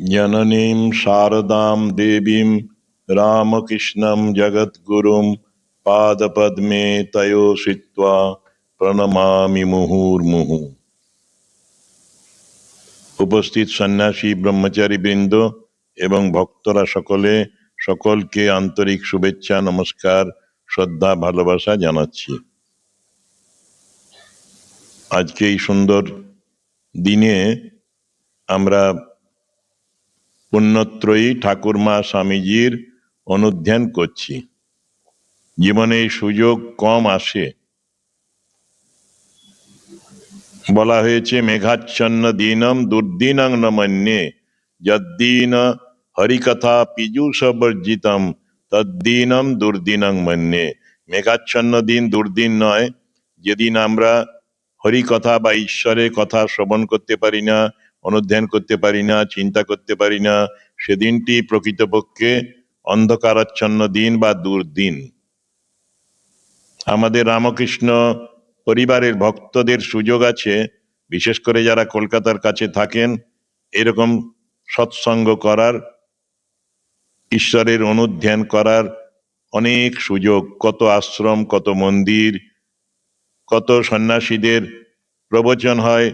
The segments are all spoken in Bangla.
जननीं शारदां देवीं रामकृष्णं जगद्गुरुं पादपद्मे तयो श्रित्वा প্রণমামি মুহুর্মুহু। উপস্থিত সন্ন্যাসী ব্রহ্মচারী বৃন্দ এবং ভক্তরা সকলকে আন্তরিক শুভেচ্ছা, নমস্কার, শ্রদ্ধা, ভালোবাসা জানাচ্ছি। আজকে এই সুন্দর দিনে আমরা পুণ্যত্রয়ী ঠাকুরমা স্বামীজির অনুধ্যান করছি। জীবনে এই সুযোগ কম আসে। বলা হয়েছে মেঘাচ্ছন্ন দীনম দুর্দিনং ন মন্যে, যদ্দিন হরিকথা পীযূষ বর্জিতম তদ্দিনম দুর্দিনং মন্যে। মেঘাচ্ছন্ন দিন দুর্দিন নয়, যেদিন আমরা হরিকথা বা ঈশ্বরের কথা শ্রবণ করতে পারি না, অনুধ্যান করতে পারি না, চিন্তা করতে পারি না, সেদিনটি প্রকৃতপক্ষে অন্ধকারাচ্ছন্ন দিন বা দুর্দিন। আমাদের রামকৃষ্ণ পরিবারের ভক্তদের সুযোগ আছে, বিশেষ করে যারা কলকাতার কাছে থাকেন, এরকম সৎসঙ্গ করার, ঈশ্বরের অনুধ্যান করার অনেক সুযোগ। কত আশ্রম, কত মন্দির, কত সন্ন্যাসীদের প্রবচন হয়,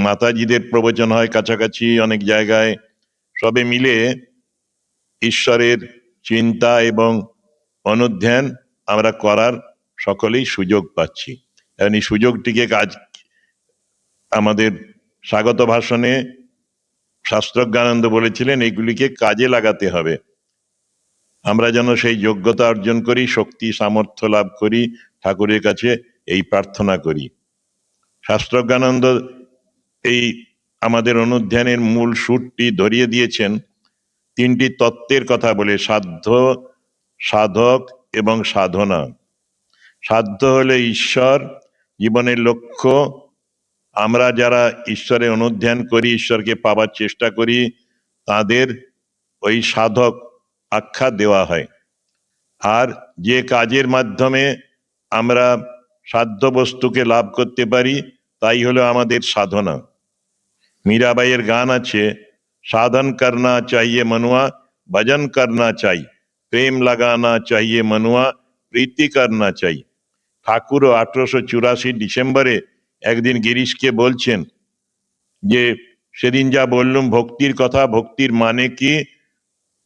মাতাজিদের প্রবচন হয় কাছাকাছি অনেক জায়গায়। সবে মিলে ঈশ্বরের চিন্তা এবং অনুধ্যান আমরা করার সকলেই সুযোগ পাচ্ছি। এই সুযোগটিকে আমাদের স্বাগত ভাষণে শাস্ত্রজ্ঞানন্দ বলেছিলেন, এগুলিকে কাজে লাগাতে হবে। আমরা যেন সেই যোগ্যতা অর্জন করি, শক্তি সামর্থ্য লাভ করি, ঠাকুরের কাছে এই প্রার্থনা করি। শাস্ত্রজ্ঞানন্দ এই আমাদের অনুধ্যানের মূল সুরটি ধরিয়ে দিয়েছেন তিনটি তত্ত্বের কথা বলে: সাধ্য, সাধক এবং সাধনা। সাধ্য হলে ঈশ্বর, জীবনের লক্ষ্য। আমরা যারা ঈশ্বরের অনুধ্যান করি, ঈশ্বরকে পাওয়ার চেষ্টা করি, তাদের ওই সাধক আখ্যা দেওয়া হয়। আর যে কাজের মাধ্যমে আমরা সাধ্য বস্তুকে লাভ করতে পারি, তাই হলো আমাদের সাধনা। মীরাবাইয়ের গান আছে, সাধন করনা চাইয়ে মনুয়া, ভজন করনা চাই, প্রেম লাগানা চাইয়ে মনুয়া, প্রীতি করনা চাই। ঠাকুরও 1884 ডিসেম্বরে একদিন গিরিশকে বলছেন যে, সেদিন যা বললুম ভক্তির কথা, ভক্তির মানে কি?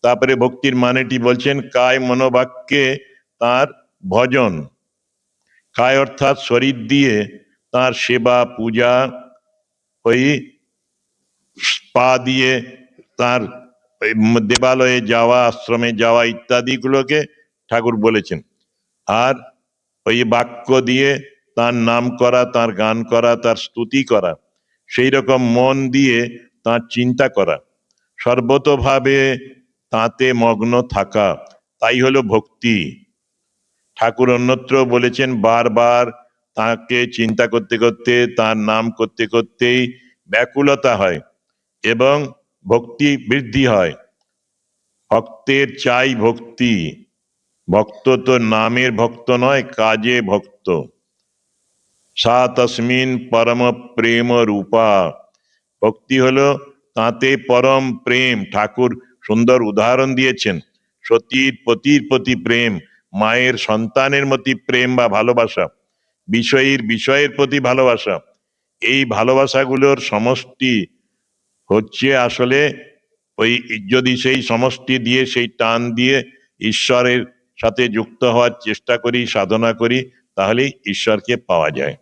তারপরে ভক্তির মানেটি বলছেন, কায় মনোবাক্যে তার ভজন। কায় অর্থাৎ শরীর দিয়ে তার সেবা পূজা, ওই পা দিয়ে তার দেবালয়ে যাওয়া, আশ্রমে যাওয়া ইত্যাদিগুলোকে ঠাকুর বলেছেন। আর ওই বাক্য দিয়ে তার নাম করা, তার গান করা, তার স্তুতি করা, সেই রকম মন দিয়ে তার চিন্তা করা, সর্বতোভাবে তাতে মগ্ন থাকা, তাই হলো ভক্তি। ঠাকুর অন্যত্র বলেছেন, বারবার তাকে চিন্তা করতে করতে, তার নাম করতে করতেই ব্যাকুলতা হয় এবং ভক্তি বৃদ্ধি হয়। ভক্তের চাই ভক্তি। ভক্ত তো নামের ভক্ত নয়, কাজে ভক্ত। সা তস্মিন পরম প্রেম রূপা। ভক্তি হলো তাতে পরম প্রেম। ঠাকুর সুন্দর উদাহরণ দিয়েছেন, সতীর পতির প্রতি প্রেম, মায়ের সন্তানের মতো প্রেম বা ভালোবাসা, বিষয়ের প্রতি ভালোবাসা। এই ভালোবাসাগুলোর সমষ্টি হচ্ছে আসলে ওই, যদি সেই সমষ্টি দিয়ে, সেই টান দিয়ে ঈশ্বরের সাথে যুক্ত হওয়ার চেষ্টা করি, সাধনা করি, তাহলেই ঈশ্বরকে পাওয়া যায়।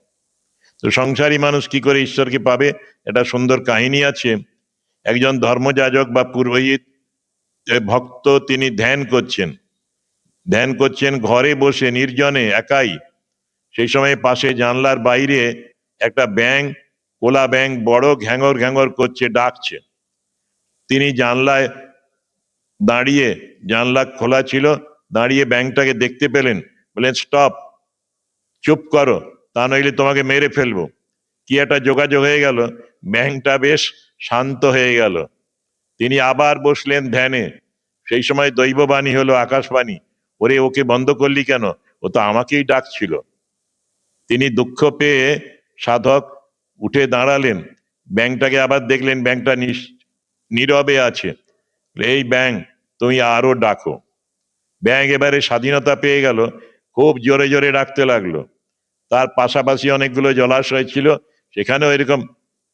তো সংসারী মানুষ কি করে ঈশ্বরকে পাবে? এটা সুন্দর কাহিনী আছে। একজন ধর্মযাজক বা পুরোহিত ভক্ত, তিনি ধ্যান করছেন ঘরে বসে নির্জনে একাই। সেই সময় পাশে জানলার বাইরে একটা ব্যাঙ, কোলা ব্যাঙ, বড় ঘ্যাঙর ঘ্যাঙর করছে, ডাকছে। তিনি জানলায় দাঁড়িয়ে, জানলা খোলা ছিল, দাঁড়িয়ে ব্যাঙটাকে দেখতে পেলেন। বললেন, স্টপ, চুপ করো, তা নইলে তোমাকে মেরে ফেলবো। কি একটা যোগাযোগ হয়ে গেল, ব্যাঙটা বেশ শান্ত হয়ে গেল। তিনি আবার বসলেন ধ্যানে। সেই সময় দৈববাণী হলো, আকাশবাণী, ওরে ওকে বন্ধ করলি কেন, ও তো আমাকেই ডাকছিল। তিনি দুঃখ পেয়ে সাধক উঠে দাঁড়ালেন, ব্যাঙটাকে আবার দেখলেন, ব্যাঙটা নীরবে আছে। এই ব্যাঙ, তুমি আরো ডাকো। ব্যাঙ এবারে স্বাধীনতা পেয়ে গেল, খুব জোরে জোরে ডাকতে লাগলো। তার পাশাপাশি অনেকগুলো জলাশয় ছিল, সেখানেও এরকম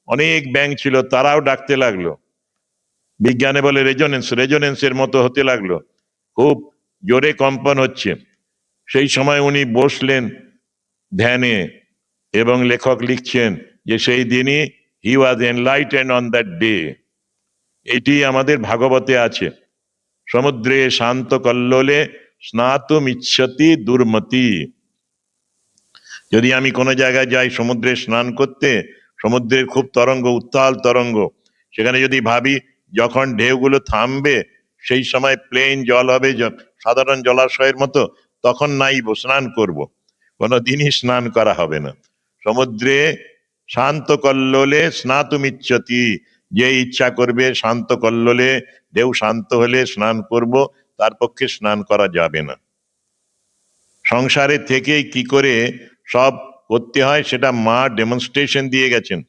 অনেক ব্যাঙ ছিল, তারাও ডাকতে লাগলো। বিজ্ঞানে বলে রেজোনেন্সের মতো হতে লাগলো, খুব জোরে কম্পন হচ্ছে। সেই সময় উনি বসলেন ধ্যানে, এবং লেখক লিখছেন যে সেই দিনই হি ওয়াজ এনলাইটেন্ড অন দ্যাট ডে। এটি আমাদের ভাগবতে আছে, সমুদ্রে শান্ত কল্লোলে স্নাতুম ইচ্ছতি দুর্মতি। যদি আমি কোনো জায়গায় যাই সমুদ্রে স্নান করতে, সমুদ্রের খুব তরঙ্গ, উত্তাল তরঙ্গ, সেখানে যদি ভাবি যখন ঢেউগুলো থামবে সেই সময় প্লেন জল হবে, সাধারণ জলাশয়ের মতো, তখন নাইব স্নান করব, কোনোদিনই স্নান করা হবে না। সমুদ্রে শান্ত কল্লোলে স্নাতুমিচ্ছতি, যে ইচ্ছা করবে শান্ত কল্লোলে, ঢেউ শান্ত হলে স্নান করব, তার পক্ষে স্নান করা যাবে না। সংসারে থেকেই কি করে সব করতে হয় সেটা মা ডেমনস্ট্রেশন দিয়ে গেছেন।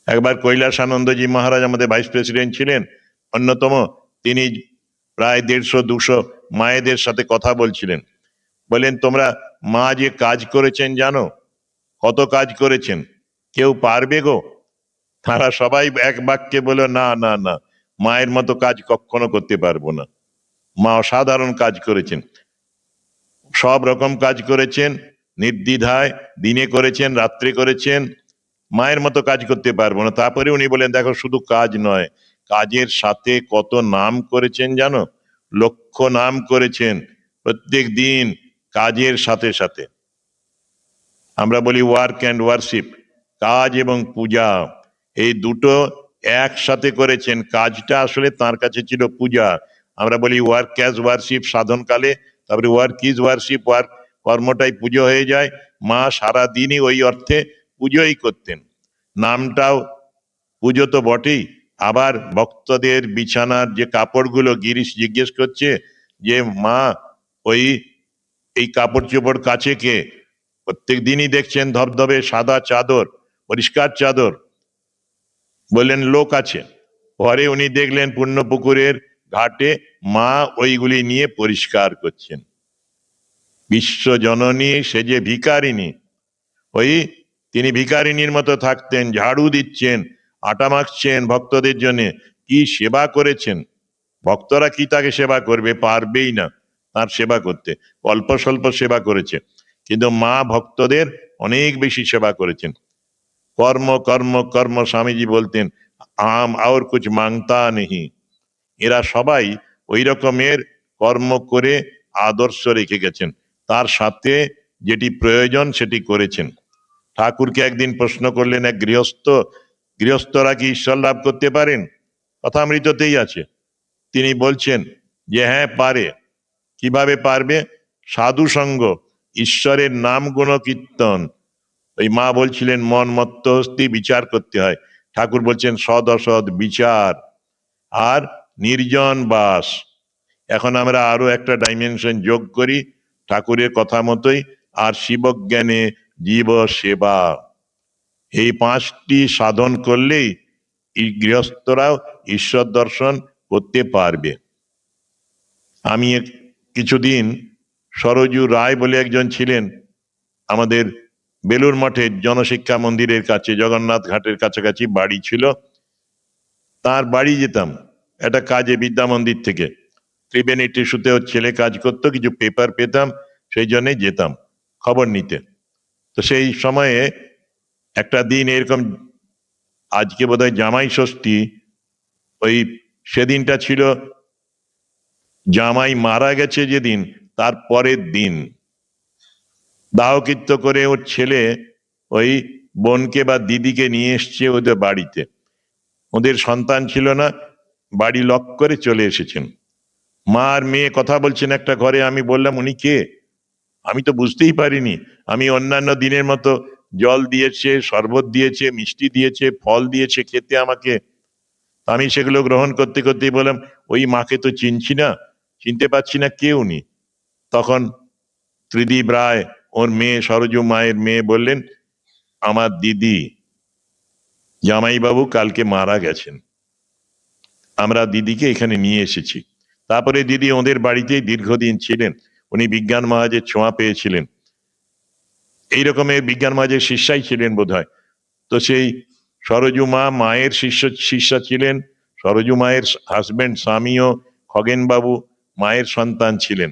একবার কৈলাসানন্দজি মহারাজ আমাদের ভাইস প্রেসিডেন্ট ছিলেন, অন্যতম। তিনি প্রায় 150-200 মায়েদের সাথে কথা বলছিলেন। বলেন, তোমরা মা যে কাজ করেছেন জানো? কত কাজ করেছেন, কেউ পারবে গো? তারা সবাই এক বাক্যে বলে, না না না, মায়ের মতো কাজ কখনো করতে পারবো না। মা অসাধারণ কাজ করেছেন, সব রকম কাজ করেছেন, নির্দ্বিধায়, দিনে করেছেন, রাত্রে করেছেন, মায়ের মতো কাজ করতে পারবো না। তারপরে উনি বলেন, দেখো শুধু কাজ নয়, কাজের সাথে কত নাম করেছেন জানো? লক্ষ নাম করেছেন প্রত্যেক দিন কাজের সাথে সাথে। আমরা বলি ওয়ার্ক অ্যান্ড ওয়ারশিপ, কাজ এবং পূজা, এই দুটো একসাথে করেছেন। কাজটা আসলে তার কাছে ছিল পূজা। আমরা বলি ওয়ার্ক অ্যাজ ওয়ারশিপ সাধনকালে, তারপরে ওয়ার্ক ইজ ওয়ারশিপ, ওয়ার্ক কর্মটাই পুজো হয়ে যায়। মা সারা দিনই ওই অর্থে পুজোই করতেন। নামটাও পুজো তো বটেই। আবার ভক্তদের বিছানার যে কাপড়গুলো, গিরিশ জিজ্ঞেস করছে যে মা ওই এই কাপড় চোপড় কাছে কে? প্রত্যেক দিনই দেখছেন ধবধবে সাদা চাদর, পরিষ্কার চাদর। বললেন লোক আছে। পরে উনি দেখলেন পুণ্যপুকুরের ঘাটে মা ওইগুলি নিয়ে পরিষ্কার করছেন। বিশ্ব জননী সে যে ভিকারিনী, ওই তিনি ভিকারিনীর মতো থাকতেন, ঝাড়ু দিচ্ছেন, আটা মাখছেন ভক্তদের জন্য। কি সেবা করেছেন! ভক্তরা কি তাকে সেবা করবে? পারবেই না তার সেবা করতে। অল্প স্বল্প সেবা করেছে, কিন্তু মা ভক্তদের অনেক বেশি সেবা করেছেন। কর্ম কর্ম কর্ম, স্বামীজি বলতেন, আম আর কুছ মাংতা নেহি। এরা সবাই ওই রকমের কর্ম করে আদর্শ রেখে গেছেন, তার সাথে যেটি প্রয়োজন সেটি করেছেন। ঠাকুরকে একদিন প্রশ্ন করলেন এক গৃহস্থ, গৃহস্থরা কি ঈশ্বর লাভ করতে পারেন? কথামৃততেই আছে। তিনি বলছেন যে হ্যাঁ পারে। কিভাবে পারবে? সাধু সঙ্গ, ঈশ্বরের নাম গুণ কীর্তন। ওই মা বলছিলেন মন মত্ত হস্তি, বিচার করতে হয়। ঠাকুর বলছেন সদ অসৎ বিচার, আর নির্জন বাস। এখন আমরা আরো একটা ডাইমেনশন যোগ করি ঠাকুরের কথা মতোই, আর শিবজ্ঞানে জীব সেবা। এই 5টি সাধন করলেই এই গৃহস্থরাও ঈশ্বর দর্শন করতে পারবে। আমি কিছুদিন সরজু রায় বলে একজন ছিলেন, আমাদের বেলুর মঠের জনশিক্ষা মন্দিরের কাছে, জগন্নাথ ঘাটের কাছাকাছি বাড়ি ছিল। তার বাড়ি যেতাম একটা কাজে, বিদ্যা মন্দির থেকে ত্রিবেণী টিস্যুতে ওর ছেলে কাজ করতো, কিছু পেপার পেতাম, সেই জন্যে যেতাম খবর নিতে। তো সেই সময়ে একটা দিন এরকম, আজকে বোধহয় জামাই ষষ্ঠী, ওই সেদিনটা ছিল জামাই মারা গেছে যেদিন, তার পরের দিন দাহকৃত্য করে ওর ছেলে ওই বোনকে বা দিদিকে নিয়ে এসছে ওদের বাড়িতে। ওদের সন্তান ছিল না, বাড়ি লক করে চলে এসেছেন। মা আর মেয়ে কথা বলছেন একটা ঘরে। আমি বললাম উনি কে? আমি তো বুঝতেই পারিনি। আমি অন্যান্য দিনের মতো জল দিয়েছে, শরবত দিয়েছে, মিষ্টি দিয়েছে, ফল দিয়েছে খেতে আমাকে। আমি সেগুলো গ্রহণ করতে করতেই বললাম, ওই মাকে তো চিনছি না, চিনতে পারছি না, কে উনি? তখন ত্রিদীপ রায়, ওর মেয়ে, সরজু মায়ের মেয়ে, বললেন আমার দিদি, জামাইবাবু কালকে মারা গেছেন। আমরা দিদিকে এখানে নিয়ে এসেছি। তারপরে দিদি ওদের বাড়িতেই দীর্ঘদিন ছিলেন। উনি বিজ্ঞান মহারাজের ছোঁয়া পেয়েছিলেন, এই রকমের বিজ্ঞান মহারাজের শিষ্যাই ছিলেন বোধহয়। তো সেই সরজু মা মায়ের শিষ্যা ছিলেন। সরজু মায়ের হাজবেন্ড স্বামীও খগেনবাবু মায়ের সন্তান ছিলেন।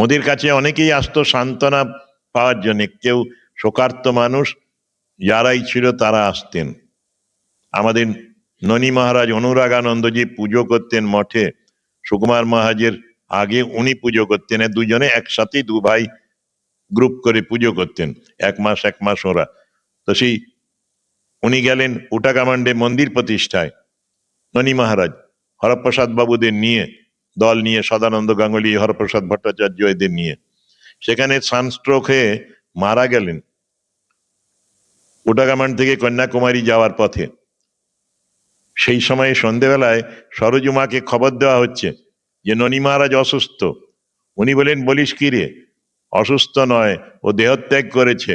ওদের কাছে অনেকেই আসতো সান্ত্বনা পাওয়ার জন্য, কেউ শোকার্ত মানুষ যারাই ছিল তারা আসতেন। আমাদের ননী মহারাজ অনুরাগানন্দজি পুজো করতেন মঠে, সুকুমার মহারাজের আগে উনি পুজো করতেন, দুজনে একসাথে দু ভাই গ্রুপ করে পুজো করতেন, এক মাস ওরা। তো সেই উনি গেলেন উটাকামান্ডে মন্দির প্রতিষ্ঠায়, ননী মহারাজ হরপ্রসাদ বাবুদের নিয়ে, দল নিয়ে, সদানন্দ গাঙ্গুলি, হরপ্রসাদ ভট্টাচার্য এদের নিয়ে। সেখানে সানস্ট্রোক হয়ে মারা গেলেন উটাকামান্ড থেকে কন্যাকুমারী যাওয়ার পথে। সেই সময়ে সন্ধেবেলায় সরজু মাকে খবর দেওয়া হচ্ছে যে ননী মহারাজ অসুস্থ। উনি বলেন, বলিস কি রে? অসুস্থ নয়, ও দেহত্যাগ করেছে।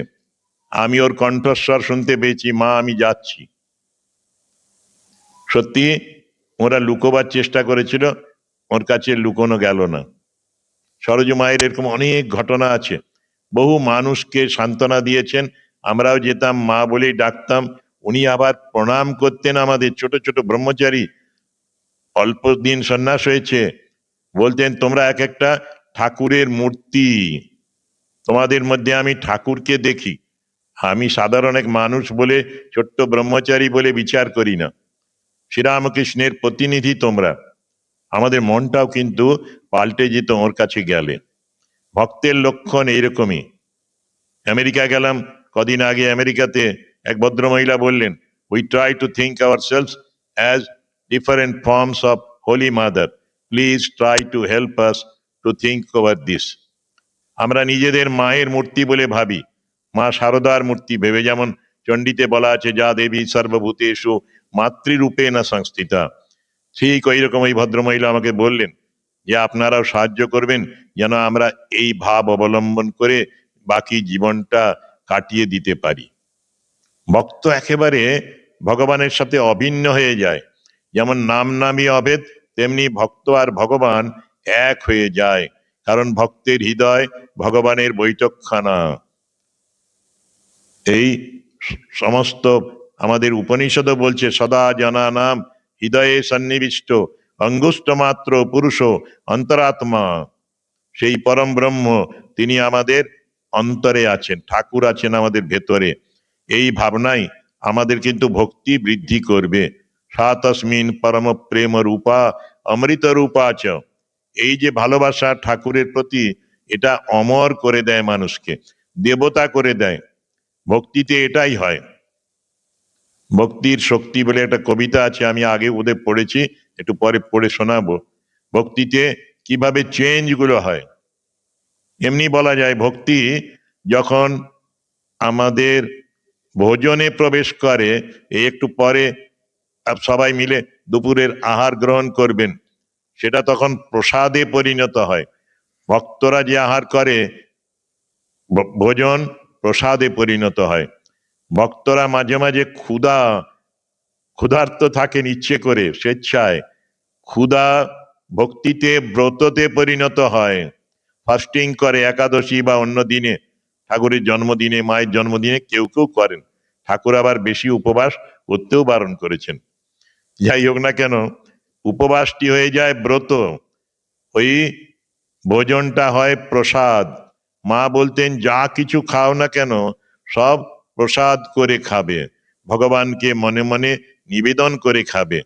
আমি ওর কণ্ঠস্বর শুনতে পেয়েছি, মা আমি যাচ্ছি। সত্যি ওরা লুকোবার চেষ্টা করেছিল, ওর কাছে লুকোনো গেল না। সরজু মায়ের এরকম অনেক ঘটনা আছে, বহু মানুষকে সান্ত্বনা দিয়েছেন। আমরাও যেতাম, মা বলেই ডাকতাম। উনি আবার প্রণাম করতেন আমাদের ছোট ছোট ব্রহ্মচারী, অল্প দিন সন্ন্যাস হয়েছে, বলতেন তোমরা এক একটা ঠাকুরের মূর্তি, তোমাদের মধ্যে আমি ঠাকুরকে দেখি। আমি সাধারণ এক মানুষ বলে, ছোট্ট ব্রহ্মচারী বলে বিচার করি না, শ্রীরামকৃষ্ণের প্রতিনিধি তোমরা। আমাদের মনটাও কিন্তু পাল্টে যেত ওর কাছে গেলে। ভক্তের লক্ষণ এইরকমই। আমেরিকা গেলাম কদিন আগে, আমেরিকাতে এক ভদ্রমহিলা বললেন, we try to think ourselves as different forms of holy mother, please try to help us to think over this. আমরা নিজেদের মায়ের মূর্তি বলে ভাবি, মা শারদার মূর্তি ভেবে, যেমন চণ্ডীতে বলা আছে, যা দেবী সর্বভূতেষু মাতৃরূপে না সংস্থিতা। ঠিক ওই রকম ওই ভদ্রমহিলা আমাকে বললেন যে আপনারাও সাহায্য করবেন যেন আমরা এই ভাব অবলম্বন করে বাকি জীবনটা কাটিয়ে দিতে পারি। ভক্ত একেবারে ভগবানের সাথে অভিন্ন হয়ে যায়। যেমন নাম নামই অভেদ, তেমনি ভক্ত আর ভগবান এক হয়ে যায়, কারণ ভক্তের হৃদয় ভগবানের বৈঠকখানা। এই সমস্ত আমাদের উপনিষদও বলছে, সদা জনা নাম হৃদয়ে সন্নিবিষ্ট অঙ্গুষ্ট মাত্র পুরুষ অন্তরাত্মা। সেই পরম ব্রহ্ম তিনি আমাদের অন্তরে আছেন, ঠাকুর আছেন আমাদের ভেতরে। এই ভাবনাই আমাদের কিন্তু ভক্তি বৃদ্ধি করবে। সা তস্মিন পরম প্রেম রূপা অমৃত রূপা চ। এই যে ভালোবাসা ঠাকুরের প্রতি, এটা অমর করে দেয় মানুষকে, দেবতা করে দেয়। ভক্তিতে এটাই হয়। ভক্তির শক্তি বলে একটা কবিতা আছে, আমি আগে ওদের পড়েছি, একটু পরে পড়ে শোনাবো। ভক্তিতে কিভাবে চেঞ্জ গুলো হয়। এমনি বলা যায়, ভক্তি যখন আমাদের ভোজনে প্রবেশ করে, এই একটু পরে সবাই মিলে দুপুরের আহার গ্রহণ করবেন, সেটা তখন প্রসাদে পরিণত হয়। ভক্তরা যে আহার করে, ভোজন প্রসাদে পরিণত হয়। ভক্তরা মাঝে মাঝে ক্ষুধার্ত থাকেন ইচ্ছে করে, স্বেচ্ছায়। ক্ষুধা ভক্তিতে ব্রততে পরিণত হয়। ফাস্টিং করে একাদশী বা অন্য দিনে, ঠাকুরের জন্মদিনে, মায়ের জন্মদিনে কেউ কেউ করেন। ঠাকুর আবার বেশি উপবাস করতেও বারণ করেছেন। যাই হোক না কেন, উপবাসটি হয়ে যায় ব্রত, ওই ভোজনটা হয় প্রসাদ। মা বলতেন, যা কিছু খাও না কেন সব প্রসাদ করে খাবে, ভগবানকে মনে মনে নিবেদন করে খাবে।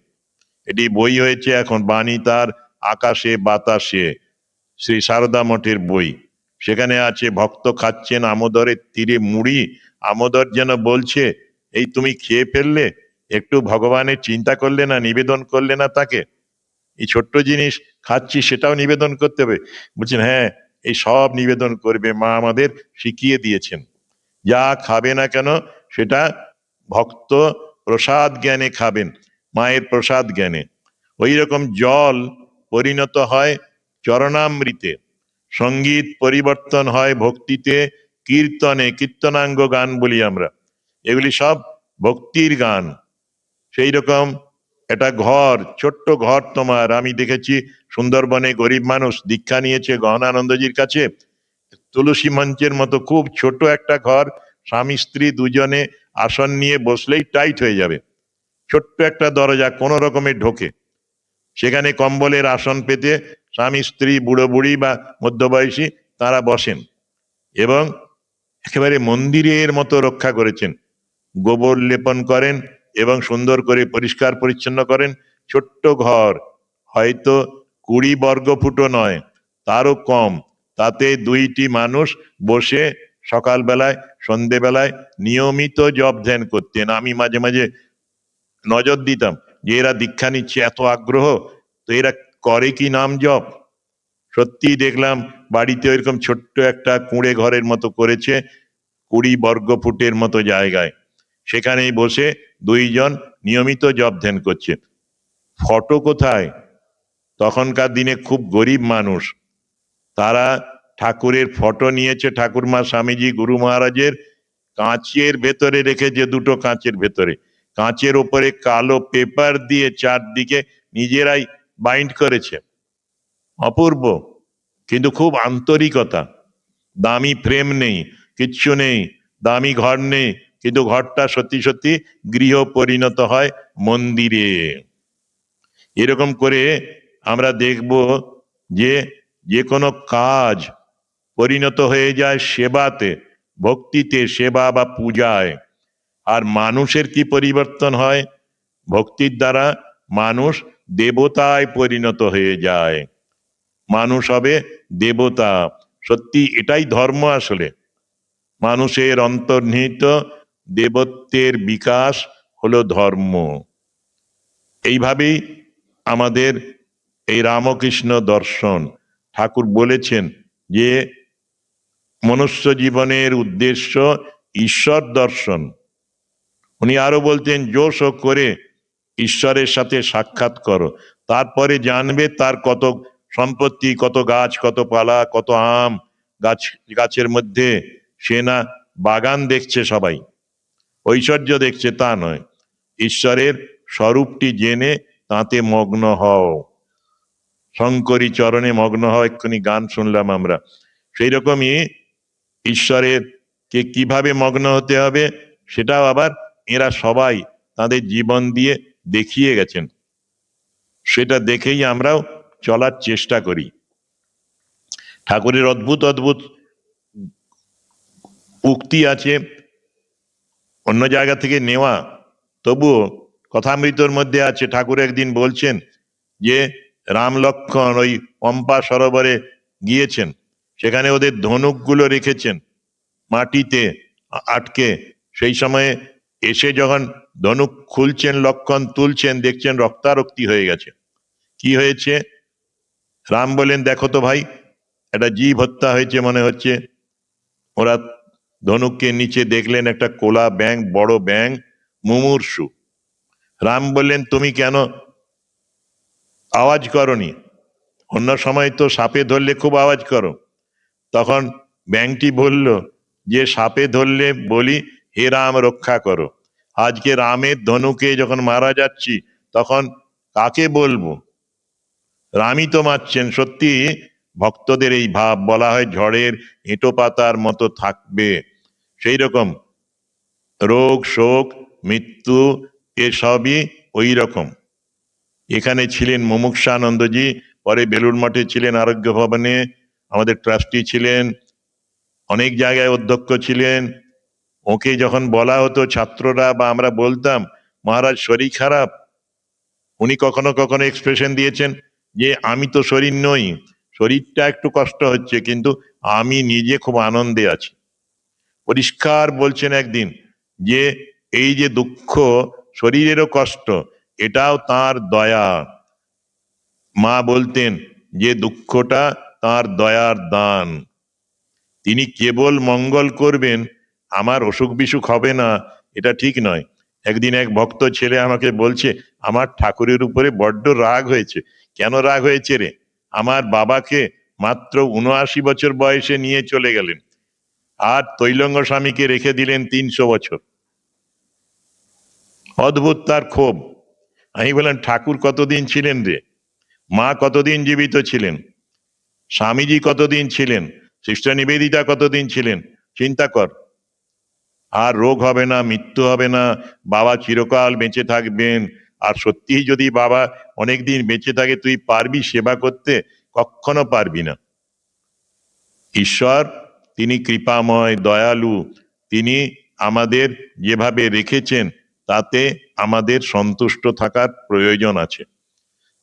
এটি বই হয়েছে এখন, বাণী তার আকাশে বাতাসে, শ্রী সারদা মঠের বই। সেখানে আছে, ভক্ত খাচ্ছেন আমোদরের তীরে মুড়ি, আমোদর যেন বলছে, এই তুমি খেয়ে ফেললে, একটু ভগবানের চিন্তা করলে না, নিবেদন করলে না তাকে। এই ছোট্ট জিনিস খাচ্ছি, সেটাও নিবেদন করতে হবে। বলছেন, হ্যাঁ, এই সব নিবেদন করবে, মা আমাদের শিখিয়ে দিয়েছেন। যা খাবে না কেন সেটা ভক্ত প্রসাদ জ্ঞানে খাবেন, মায়ের প্রসাদ জ্ঞানে। ওই রকম জল পরিণত হয় চরণামৃতে, সঙ্গীত পরিবর্তন হয় ভক্তিতে, কীর্তনে, কীর্তনাঙ্গ গান বলি আমরা, এগুলি সব ভক্তির গান। সেই রকম একটা ঘর, ছোট্ট ঘর তোমার, আমি দেখেছি সুন্দরবনে গরিব মানুষ দীক্ষা নিয়েছে গহনানন্দজির কাছে, তুলসী মঞ্চের মতো খুব ছোট একটা ঘর, স্বামী স্ত্রী দুজনে আসন নিয়ে বসলেই টাইট হয়ে যাবে, ছোট্ট একটা দরজা কোনো রকমে ঢোকে, সেখানে কম্বলের আসন পেতে স্বামী স্ত্রী বুড়ো বুড়ি বা মধ্যবয়সী তারা বসেন এবং একেবারে মন্দিরের মতো রক্ষা করেছেন, গোবর লেপন করেন এবং সুন্দর করে পরিষ্কার পরিচ্ছন্ন করেন। ছোট্ট ঘর, হয়তো 20 বর্গফুটও নয়, তারও কম, তাতে দুইটি মানুষ বসে সকালবেলায় সন্ধেবেলায় নিয়মিত জপ ধ্যান করতেন। আমি মাঝে মাঝে নজর দিতাম যে এরা দীক্ষা নিচ্ছে, এত আগ্রহ, তো এরা করে কি নাম জপ? সত্যি দেখলাম বাড়িতে এরকম ছোট্ট একটা কুঁড়ে ঘরের মতো করেছে, 20 বর্গফুটের মতো জায়গায়, সেখানেই বসে দুইজন নিয়মিত জপ ধ্যান করছে। ফটো কোথায়? তখনকার দিনে খুব গরিব মানুষ, তারা ঠাকুরের ফটো নিয়েছে, ঠাকুরমা স্বামীজি গুরু মহারাজের, কাঁচের ভেতরে রেখেছে, দুটো কাঁচের ভেতরে, কাঁচের ওপরে কালো পেপার দিয়ে চারদিকে নিজেরাই বাইন্ড করেছে, অপূর্ব, কিন্তু খুব আন্তরিকতা। দামি ফ্রেম নেই, কিচ্ছু নেই, দামি ঘর নেই, কিন্তু ঘরটা সত্যি সত্যি গৃহ পরিণত হয় মন্দিরে। এরকম করে আমরা দেখব যে যে কোনো কাজ পরিণত হয়ে যায় সেবাতে, ভক্তিতে, সেবা বা পূজায়। আর মানুষের কি পরিবর্তন হয়? ভক্তির দ্বারা মানুষ দেবতায় পরিণত হয়ে যায়, মানুষ হবে দেবতা। সত্যি এটাই ধর্ম আসলে, মানুষের অন্তর্নিহিত দেবত্বের বিকাশ হলো ধর্ম। এইভাবেই আমাদের এই রামকৃষ্ণ দর্শন, ঠাকুর বলেছেন যে মনুষ্য জীবনের উদ্দেশ্য ঈশ্বর দর্শন। উনি আরো বলতেন জোশ করে ঈশ্বরের সাথে সাক্ষাৎ করো, তারপরে জানবে তার কত সম্পত্তি, কত গাছ, কত পালা, কত আম গাছ, গাছের মধ্যে সে না বাগান দেখছে, সবাই ঐশ্বর্য দেখছে তা নয়, ঈশ্বরের স্বরূপটি জেনে তাতে মগ্ন হও, শঙ্করী চরণে মগ্ন হও। এক্ষুনি গান শুনলাম আমরা, সেই রকমই ঈশ্বরের কে কিভাবে মগ্ন হতে হবে সেটাও আবার এরা সবাই তাদের জীবন দিয়ে দেখিয়ে গেছেন, সেটা দেখেই আমরাও চলার চেষ্টা করি। ঠাকুরের অদ্ভুত অদ্ভুত উক্তি আছে, অন্য জায়গা থেকে নেওয়া, তবুও কথামৃতর মধ্যে আছে। ঠাকুর একদিন বলছেন যে রাম লক্ষ্মণ ওই পম্পা সরোবরে গিয়েছেন, সেখানে ওদের ধনুকগুলো রেখেছেন মাটিতে আটকে, সেই সময়ে এসে যখন ধনুক খুলছেন, লক্ষ্মণ তুলছেন, দেখছেন রক্তারক্তি হয়ে গেছে। কি হয়েছে? রাম বলেন দেখো তো ভাই, একটা জীব হত্যা হয়েছে মনে হচ্ছে। ওরা ধনুককে নিচে দেখলেন একটা কোলা ব্যাঙ, বড় ব্যাঙ, মুমূর্ষু। রাম বললেন তুমি কেন আওয়াজ করনি? অন্য সময় তো সাপে ধরলে খুব আওয়াজ করো। তখন ব্যাঙটি বলল যে সাপে ধরলে বলি হে রাম রক্ষা করো, আজকে রামের ধনুকে যখন মারা যাচ্ছি তখন কাকে বলবো? রামই তো মারছেন। সত্যি ভক্তদের এই ভাব, বলা হয় ঝড়ের এঁটো পাতার মতো থাকবে, সেই রকম রোগ শোক মৃত্যু এসবই ওই রকম। এখানে ছিলেন মুমুক্ষানন্দজি, পরে বেলুড় মঠে ছিলেন, আরোগ্য ভবনে আমাদের ট্রাস্টি ছিলেন, অনেক জায়গায় অধ্যক্ষ ছিলেন। ওকে যখন বলা হতো ছাত্ররা বা আমরা বলতাম মহারাজ শরীর খারাপ, উনি কখনো কখনো এক্সপ্রেশন দিয়েছেন যে আমি তো শরীর নই, শরীরটা একটু কষ্ট হচ্ছে কিন্তু আমি নিজে খুব আনন্দে আছি। পরিষ্কার বলছেন একদিন যে এই যে দুঃখ, শরীরেরও কষ্ট, এটাও তার দয়া। মা বলতেন যে দুঃখটা তার দয়ার দান, তিনি কেবল মঙ্গল করবেন, আমার অসুখ বিসুখ হবে না এটা ঠিক নয়। একদিন এক ভক্ত ছেলে আমাকে বলছে আমার ঠাকুরের উপরে বড্ড রাগ হয়েছে। কেন রাগ হয়েছে রে? আমার বাবাকে মাত্র 79 বছর বয়সে নিয়ে চলে গেলেন, আর তৈলঙ্গ স্বামীকে রেখে দিলেন 300 বছর। অদ্ভুত তার ক্ষোভ। আমি বললাম, ঠাকুর কতদিন ছিলেন রে? মা কতদিন জীবিত ছিলেন? স্বামীজি কতদিন ছিলেন? সিস্টার নিবেদিতা কতদিন ছিলেন? চিন্তা কর। আর রোগ হবে না, মৃত্যু হবে না, বাবা চিরকাল বেঁচে থাকবেন। আর সত্যিই যদি বাবা অনেকদিন বেঁচে থাকে, তুই পারবি সেবা করতে? কখনো পারবি না। ঈশ্বর তিনি কৃপাময়, দয়ালু। তিনি আমাদের যেভাবে রেখেছেন তাতে আমাদের সন্তুষ্ট থাকার প্রয়োজন আছে।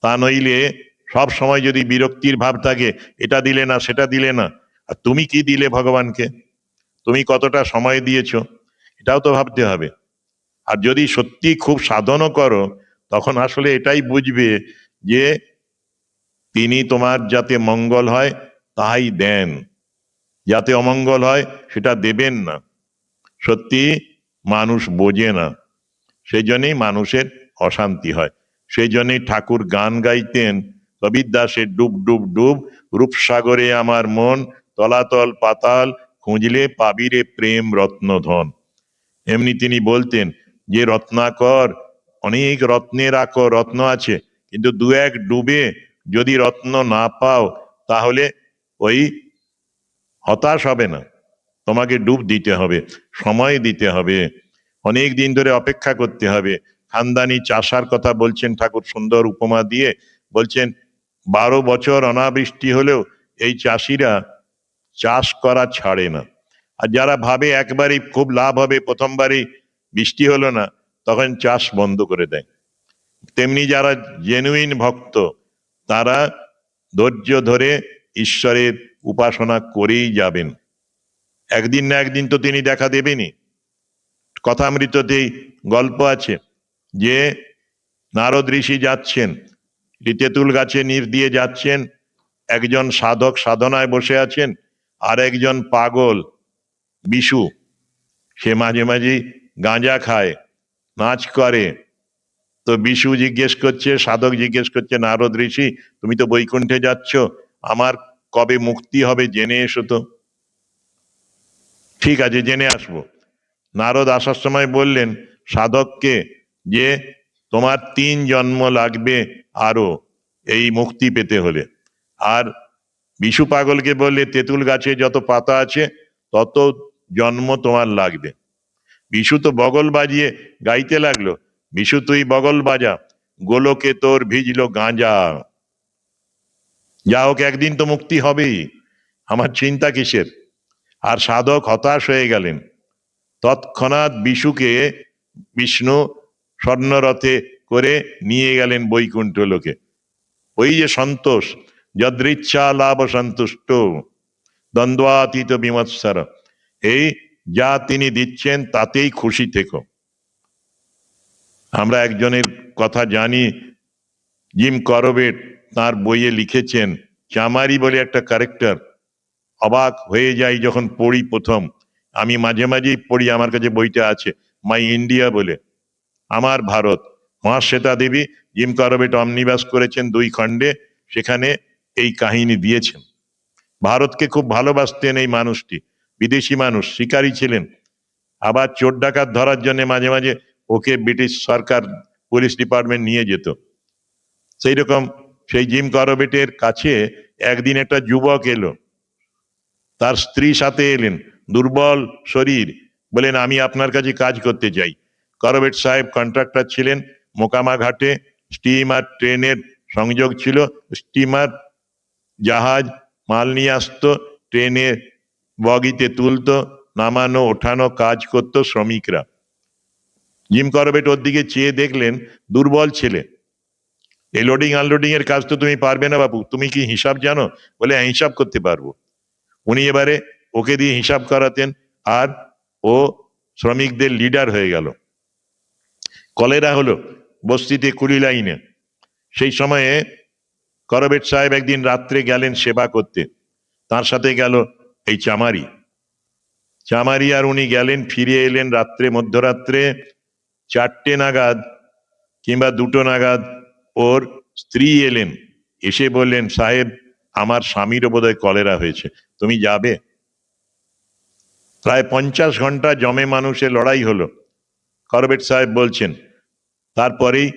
তা নইলে সব সময় যদি বিরক্তির ভাব থাকে, এটা দিলে না, সেটা দিলে না, আর তুমি কি দিলে ভগবানকে? তুমি কতটা সময় দিয়েছো? এটাও তো ভাবতে হবে। আর যদি সত্যি খুব সাধনও করো, তখন আসলে এটাই বুঝবে যে তিনি তোমার যাতে মঙ্গল হয় তাই দেন, যাতে অমঙ্গল হয় সেটা দেবেন না। সত্যি মানুষ বোঝে না, সেই জন্যই মানুষের অশান্তি হয়। সেই জন্যই ঠাকুর গান গাইতেন কবির দাসের, ডুব ডুব ডুব রূপসাগরে আমার মন, তলাতল পাতাল খুঁজলে পাবিরে প্রেম রত্নধন। এমনি তিনি বলতেন যে রত্নাকর, অনেক রত্নের আকর, রত্ন আছে, কিন্তু দু এক ডুবে যদি রত্ন না পাও তাহলে ওই হতাশ হবে না, তোমাকে ডুব দিতে হবে, সময় দিতে হবে, অনেক দিন ধরে অপেক্ষা করতে হবে। খানদানি চাষার কথা বলছেন ঠাকুর সুন্দর উপমা দিয়ে, বলছেন 12 বছর অনাবৃষ্টি হলেও এই চাষিরা চাষ করা ছাড়ে না। আর যারা ভাবে একবারই খুব লাভ হবে, প্রথমবারই বৃষ্টি হলো না, তখন চাষ বন্ধ করে দেয়। তেমনি যারা জেনুইন ভক্ত, তারা ধৈর্য ধরে ঈশ্বরের উপাসনা করেই যাবেন। একদিন না একদিন তো তিনি দেখা দেবেনই। কথামৃততেই গল্প আছে যে নারদ ঋষি যাচ্ছেন, তেঁতুল গাছে নির দিয়ে যাচ্ছেন, একজন সাধক সাধনায় বসে আছেন, আর একজন পাগল বিশু, সে মাঝে মাঝে গাঁজা খায়, নাচ করে। তো বিশু জিজ্ঞেস করছে, সাধক জিজ্ঞেস করছে, নারদ ঋষি তুমি তো বৈকুণ্ঠে যাচ্ছ, আমার কবে মুক্তি হবে জেনে এসো তো। ঠিক আছে, জেনে আসবো। নারদ আসার সময় বললেন সাধককে যে তোমার 3 জন্ম লাগবে আরো এই মুক্তি পেতে হলে। আর বিশু পাগলকে বললে তেঁতুল গাছে যত পাতা আছে তত জন্ম তোমার লাগবে। বিশু তো বগল বাজিয়ে গাইতে লাগলো, বিশু তুই বগল বাজা, গোলকে তোর ভিজলো গাঁজা। যা হোক, একদিন তো মুক্তি হবেই, আমার চিন্তা কিসের? আর সাধক হতাশ হয়ে গেলেন। তৎক্ষণাৎ বিশুকে বিষ্ণু স্বর্ণরথে করে নিয়ে গেলেন বৈকুণ্ঠ লোকে। ওই যে সন্তোষ, যদৃচ্ছা লাভ সন্তুষ্ট দ্বন্দ্বাতীত বিমৎসর, এই যা তিনি দিচ্ছেন তাতেই খুশি থেকো। আমরা একজনের কথা জানি, জিম করবেট তার বইয়ে লিখেছেন, চামারি বলে একটা ক্যারেক্টার। অবাক হয়ে যাই যখন পড়ি প্রথম। আমি মাঝে মাঝেই পড়ি, আমার কাছে বইটা আছে, মাই ইন্ডিয়া বলে, আমার Bharat. Mahasweta Devi Jim Corbett omnibus করেছেন 2 খণ্ডে, সেখানে এই কাহিনী দিয়েছেন। ভারতকে খুব ভালোবাসতেন এই মানুষটি, বিদেশি মানুষ, শিকারী ছিলেন। আবার চোর ডাকাত ধরার জন্য মাঝে মাঝে ওকে ব্রিটিশ সরকার পুলিশ ডিপার্টমেন্ট নিয়ে যেত। সেই রকম সেই জিম করবেটের কাছে একদিন একটা যুবক এলো, তার স্ত্রী সাথে এলেন, দুর্বল শরীর, বলেন আমি আপনার কাছে কাজ করতে চাই। করবেট সাহেব কন্ট্রাক্টর ছিলেন, মোকামা ঘাটে স্টিমার ট্রেনের সংযোগ ছিল, স্টিমার জাহাজ মাল নিয়ে আসতো, ট্রেনে বগিতে তুলতো, নামানো ওঠানো কাজ করতো শ্রমিকরা। জিম করবেট ওর দিকে চেয়ে দেখলেন দুর্বল ছেলে, এই লোডিং আনলোডিং এর কাজ তো তুমি পারবে না বাবু, তুমি কি হিসাব জানো? বলে হ্যাঁ, হিসাব করতে পারবো। উনি এবারে ওকে দিয়ে হিসাব করাতেন, আর ও শ্রমিকদের লিডার হয়ে গেল। কলেরা হলো বস্তিতে কুড়ি লাইনে। সেই সময়ে করবেট সাহেব একদিন রাত্রে গেলেন সেবা করতে, তার সাথে গেল এই চামারি। চামারি আর উনি গেলেন, ফিরে এলেন রাত্রে, মধ্যরাত্রে 4টে নাগাদ কিংবা 2টো নাগাদ ওর স্ত্রী এলেন, এসে বললেন সাহেব আমার স্বামীরও বোধহয় কলেরা হয়েছে, তুমি যাবে? প্রায় 50 ঘন্টা জমে মানুষের লড়াই হলো। করবেট সাহেব বলছেন, তারপরেই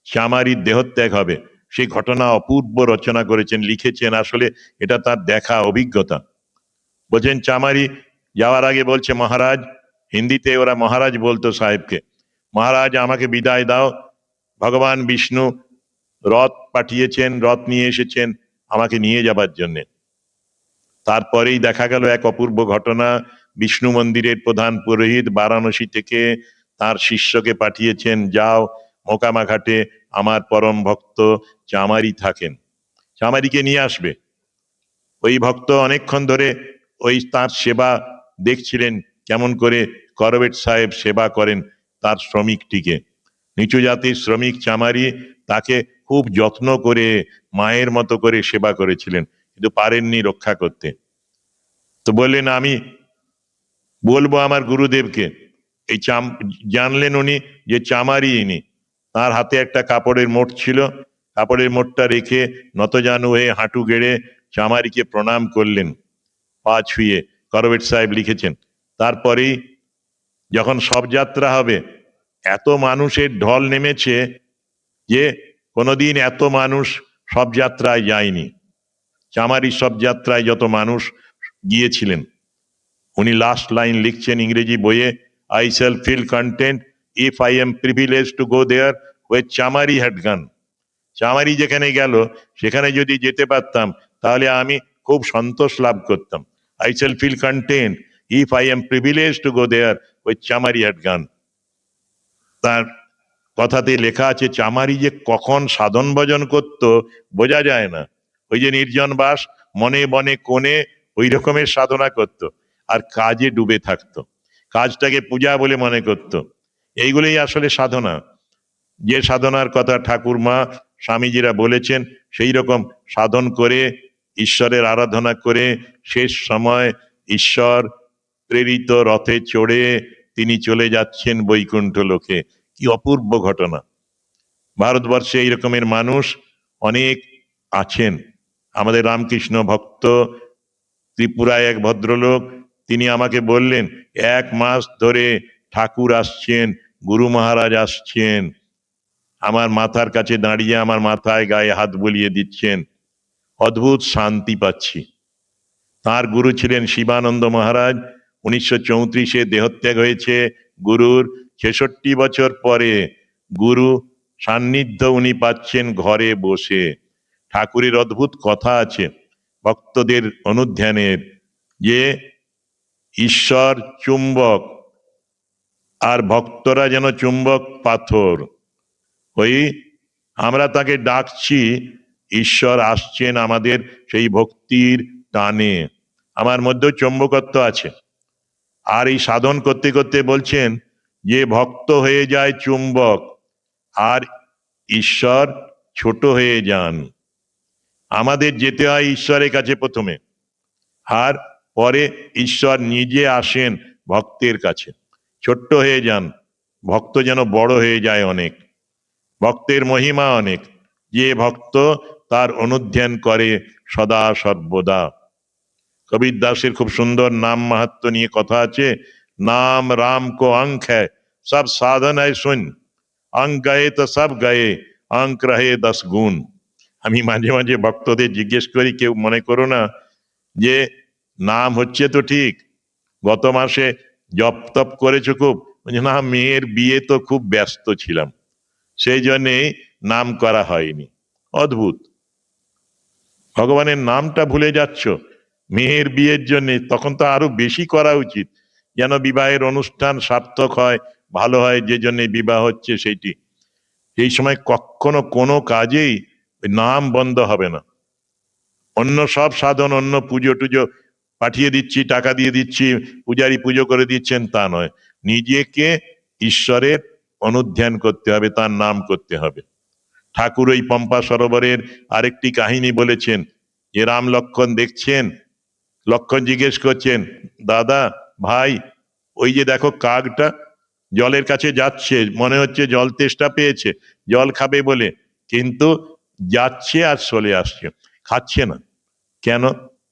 চামারির দেহত্যাগ হবে। সেই ঘটনা অপূর্ব রচনা করেছেন, লিখেছেন। আসলে এটা তার দেখা অভিজ্ঞতা। বলছেন চামারি যাওয়ার আগে বলছে, মহারাজ, হিন্দিতে ওরা মহারাজ বলতো সাহেবকে, মহারাজ আমাকে বিদায় দাও, ভগবান বিষ্ণু রথ পাঠিয়েছেন, রথ নিয়ে এসেছেন আমাকে নিয়ে যাবার জন্য। তারপরেই দেখা গেল এক অপূর্ব ঘটনা। বিষ্ণু মন্দিরের প্রধান পুরোহিত বারাণসী থেকে তার শিষ্যকে পাঠিয়েছেন, যাও মোকামা ঘাটে আমার পরম ভক্ত চামারি থাকেন, চামারিকে নিয়ে আসবে। ওই ভক্ত অনেকক্ষণ ধরে ওই তার সেবা দেখছিলেন, কেমন করে করবেট সাহেব সেবা করেন তার শ্রমিকটিকে। নিচু জাতির শ্রমিক চামারি, তাকে খুব যত্ন করে মায়ের মতো করে সেবা করেছিলেন, কিন্তু পারেননি রক্ষা করতে। তো বললেন, আমি বলবো আমার গুরুদেবকে। এই জানলেন উনি যে চামারি ইনি। তার হাতে একটা কাপড়ের মোট ছিল, কাপড়ের মোটটা রেখে নতজানু হয়ে হাঁটু গেড়ে চামারিকে প্রণাম করলেন, পা ছুঁয়ে। করবেট সাহেব লিখেছেন। তারপরেই যখন শবযাত্রা হবে, এত মানুষের ঢল নেমেছে যে কোনোদিন এত মানুষ শবযাত্রায় যায়নি। চামারি শবযাত্রায় যত মানুষ গিয়েছিলেন, উনি লাস্ট লাইন লিখছেন ইংরেজি বইয়ে, I shall feel content if I am privilege to go their way Chamari had gone. Chamari যেখানে গেল সেখানে যদি যেতে পারতাম তাহলে আমি খুব সন্তোষ লাভ করতাম। I shall feel content if I am privilege to go their way Chamari had gone. তার কথাতে লেখা আছে, চামারি যে কখন সাধন ভজন করত বোঝা যায় না। ওই যে নির্জন বাস, মনে বনে কোণে ওই রকমের সাধনা করত, আর কাজে ডুবে থাকতো, কাজটাকে পূজা বলে মনে করত। এইগুলোই আসলে সাধনা। যে সাধনার কথা ঠাকুর মা স্বামীজিরা বলেছেন, সেই রকম সাধন করে ঈশ্বরের আরাধনা করে শেষ সময় ঈশ্বর প্রেরিত রথে চড়ে তিনি চলে যাচ্ছেন বৈকুণ্ঠ লোকে। কি অপূর্ব ঘটনা! ভারতবর্ষে এই রকমের মানুষ অনেক আছেন। আমাদের রামকৃষ্ণ ভক্ত ত্রিপুরায় এক ভদ্রলোক, তিনি আমাকে বললেন, 1 মাস ধরে ঠাকুর আসছেন, গুরু মহারাজ আসছেন, আমার মাথার কাছে দাঁড়িয়ে আমার মাথায় গায়ে হাত বুলিয়ে দিচ্ছেন, অদ্ভুত শান্তি পাচ্ছি। তার গুরু ছিলেন শিবানন্দ মহারাজ। 1934-এ দেহত্যাগ হয়েছে গুরুর। 66 বছর পরে গুরু সান্নিধ্য উনি পাচ্ছেন ঘরে বসে। ঠাকুরের অদ্ভুত কথা আছে ভক্তদের অনুধ্যানের, যে ঈশ্বর চুম্বক আর ভক্তরা যেন চুম্বক পাথর। ওই আমরা তাকে ডাকছি, ঈশ্বর আসছেন আমাদের সেই ভক্তির টানে। আমার মধ্যেও চুম্বকত্ব আছে। আর এই সাধন করতে করতে বলছেন যে ভক্ত হয়ে যায় চুম্বক, আর ঈশ্বর ছোট হয়ে যান। আমাদের যেতে হয় ঈশ্বরের কাছে প্রথমে, আর পরে ঈশ্বর নিজে আসেন ভক্তের কাছে। ছোট্ট হয়ে যান, ভক্ত যেন বড় হয়ে যায় অনেক। ভক্তের মহিমা অনেক। যে ভক্ত তার অনুধ্যান করে সদা সর্বদা। কবীর দাসের খুব সুন্দর নাম মাহাত্ম্য নিয়ে কথা আছে। নাম রাম কো অঙ্ক হ্যায়, সব সাধন হ্যায় শুন, অঙ্ক গয়ে তো সব গয়ে, অঙ্ক রহে 10 গুণ। আমি মাঝে মাঝে ভক্তদের জিজ্ঞেস করি, কেউ মনে করো না যে নাম হচ্ছে তো ঠিক, গত মাসে জপ তপ করেছো খুব। না, মেয়ের বিয়ে তো খুব ব্যস্ত ছিলাম, সেই জন্যেই নাম করা হয়নি। অদ্ভুত, ভগবানের নামটা ভুলে যাচ্ছ মেয়ের বিয়ের জন্য। তখন তো আরো বেশি করা উচিত, যেন বিবাহের অনুষ্ঠান সার্থক হয়, ভালো হয়, যে জন্য বিবাহ হচ্ছে সেইটি। এই সময় কখনো কোনো কাজেই নাম বন্ধ হবে না। অন্য সব সাধন, অন্য পুজো টুজো পাঠিয়ে দিচ্ছি, টাকা দিয়ে দিচ্ছি, পূজারি পুজো করে দিচ্ছেন, তা নয়। নিজেকে ঈশ্বরের অনুধ্যান করতে হবে, তার নাম করতে হবে। ঠাকুর ওই পম্পা সরোবরের আরেকটি কাহিনী বলেছেন, যে রাম লক্ষণ দেখছেন। লক্ষণ জিজ্ঞেস করছেন, দাদা ভাই, ওই যে দেখো কাকটা জলের কাছে যাচ্ছে, মনে হচ্ছে জল তেষ্টা পেয়েছে, জল খাবে বলে, কিন্তু যাচ্ছে আর চলে আসছে, খাচ্ছে না কেন?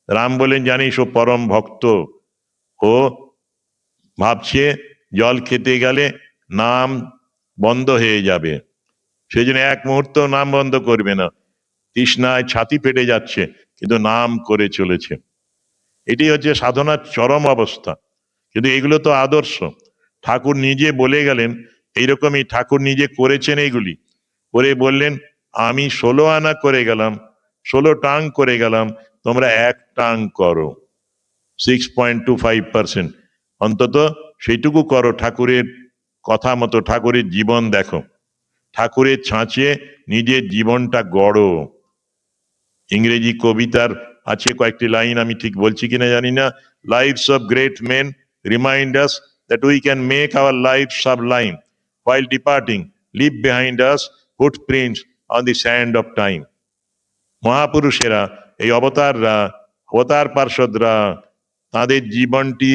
রাম বলেন, জানিস ও পরম ভক্ত, ও ভাবছে জল খেতে গেলে নাম বন্ধ হয়ে যাবে, সেই জন্য এক মুহূর্ত নাম বন্ধ করবে না। তৃষ্ণায় ছাতি ফেটে যাচ্ছে, কিন্তু নাম করে চলেছে। এটি হচ্ছে সাধনার চরম অবস্থা। কিন্তু এগুলো তো আদর্শ। ঠাকুর নিজে বলে গেলেন, এইরকমই ঠাকুর নিজে করেছেন এইগুলি, করে বললেন আমি 16 আনা করে গেলাম, 16 টাং করে গেলাম, তোমরা এক টাং করো, 6.25%, অন্তত সেইটুকু করো। ঠাকুরের কথা মতো ঠাকুরের জীবন দেখো, ঠাকুরের ছাঁচে নিজের জীবনটা গড়ো। ইংরেজি কবিতার আছে কয়েকটি লাইন, আমি ঠিক বলছি কিনা জানি না। Lives of great men remind us that we can make our life sublime, while departing leave behind us footprints on the sand of time. মহাপুরুষেরা, এই অবতাররা, অবতার পার্ষদরা, তাদের জীবনটি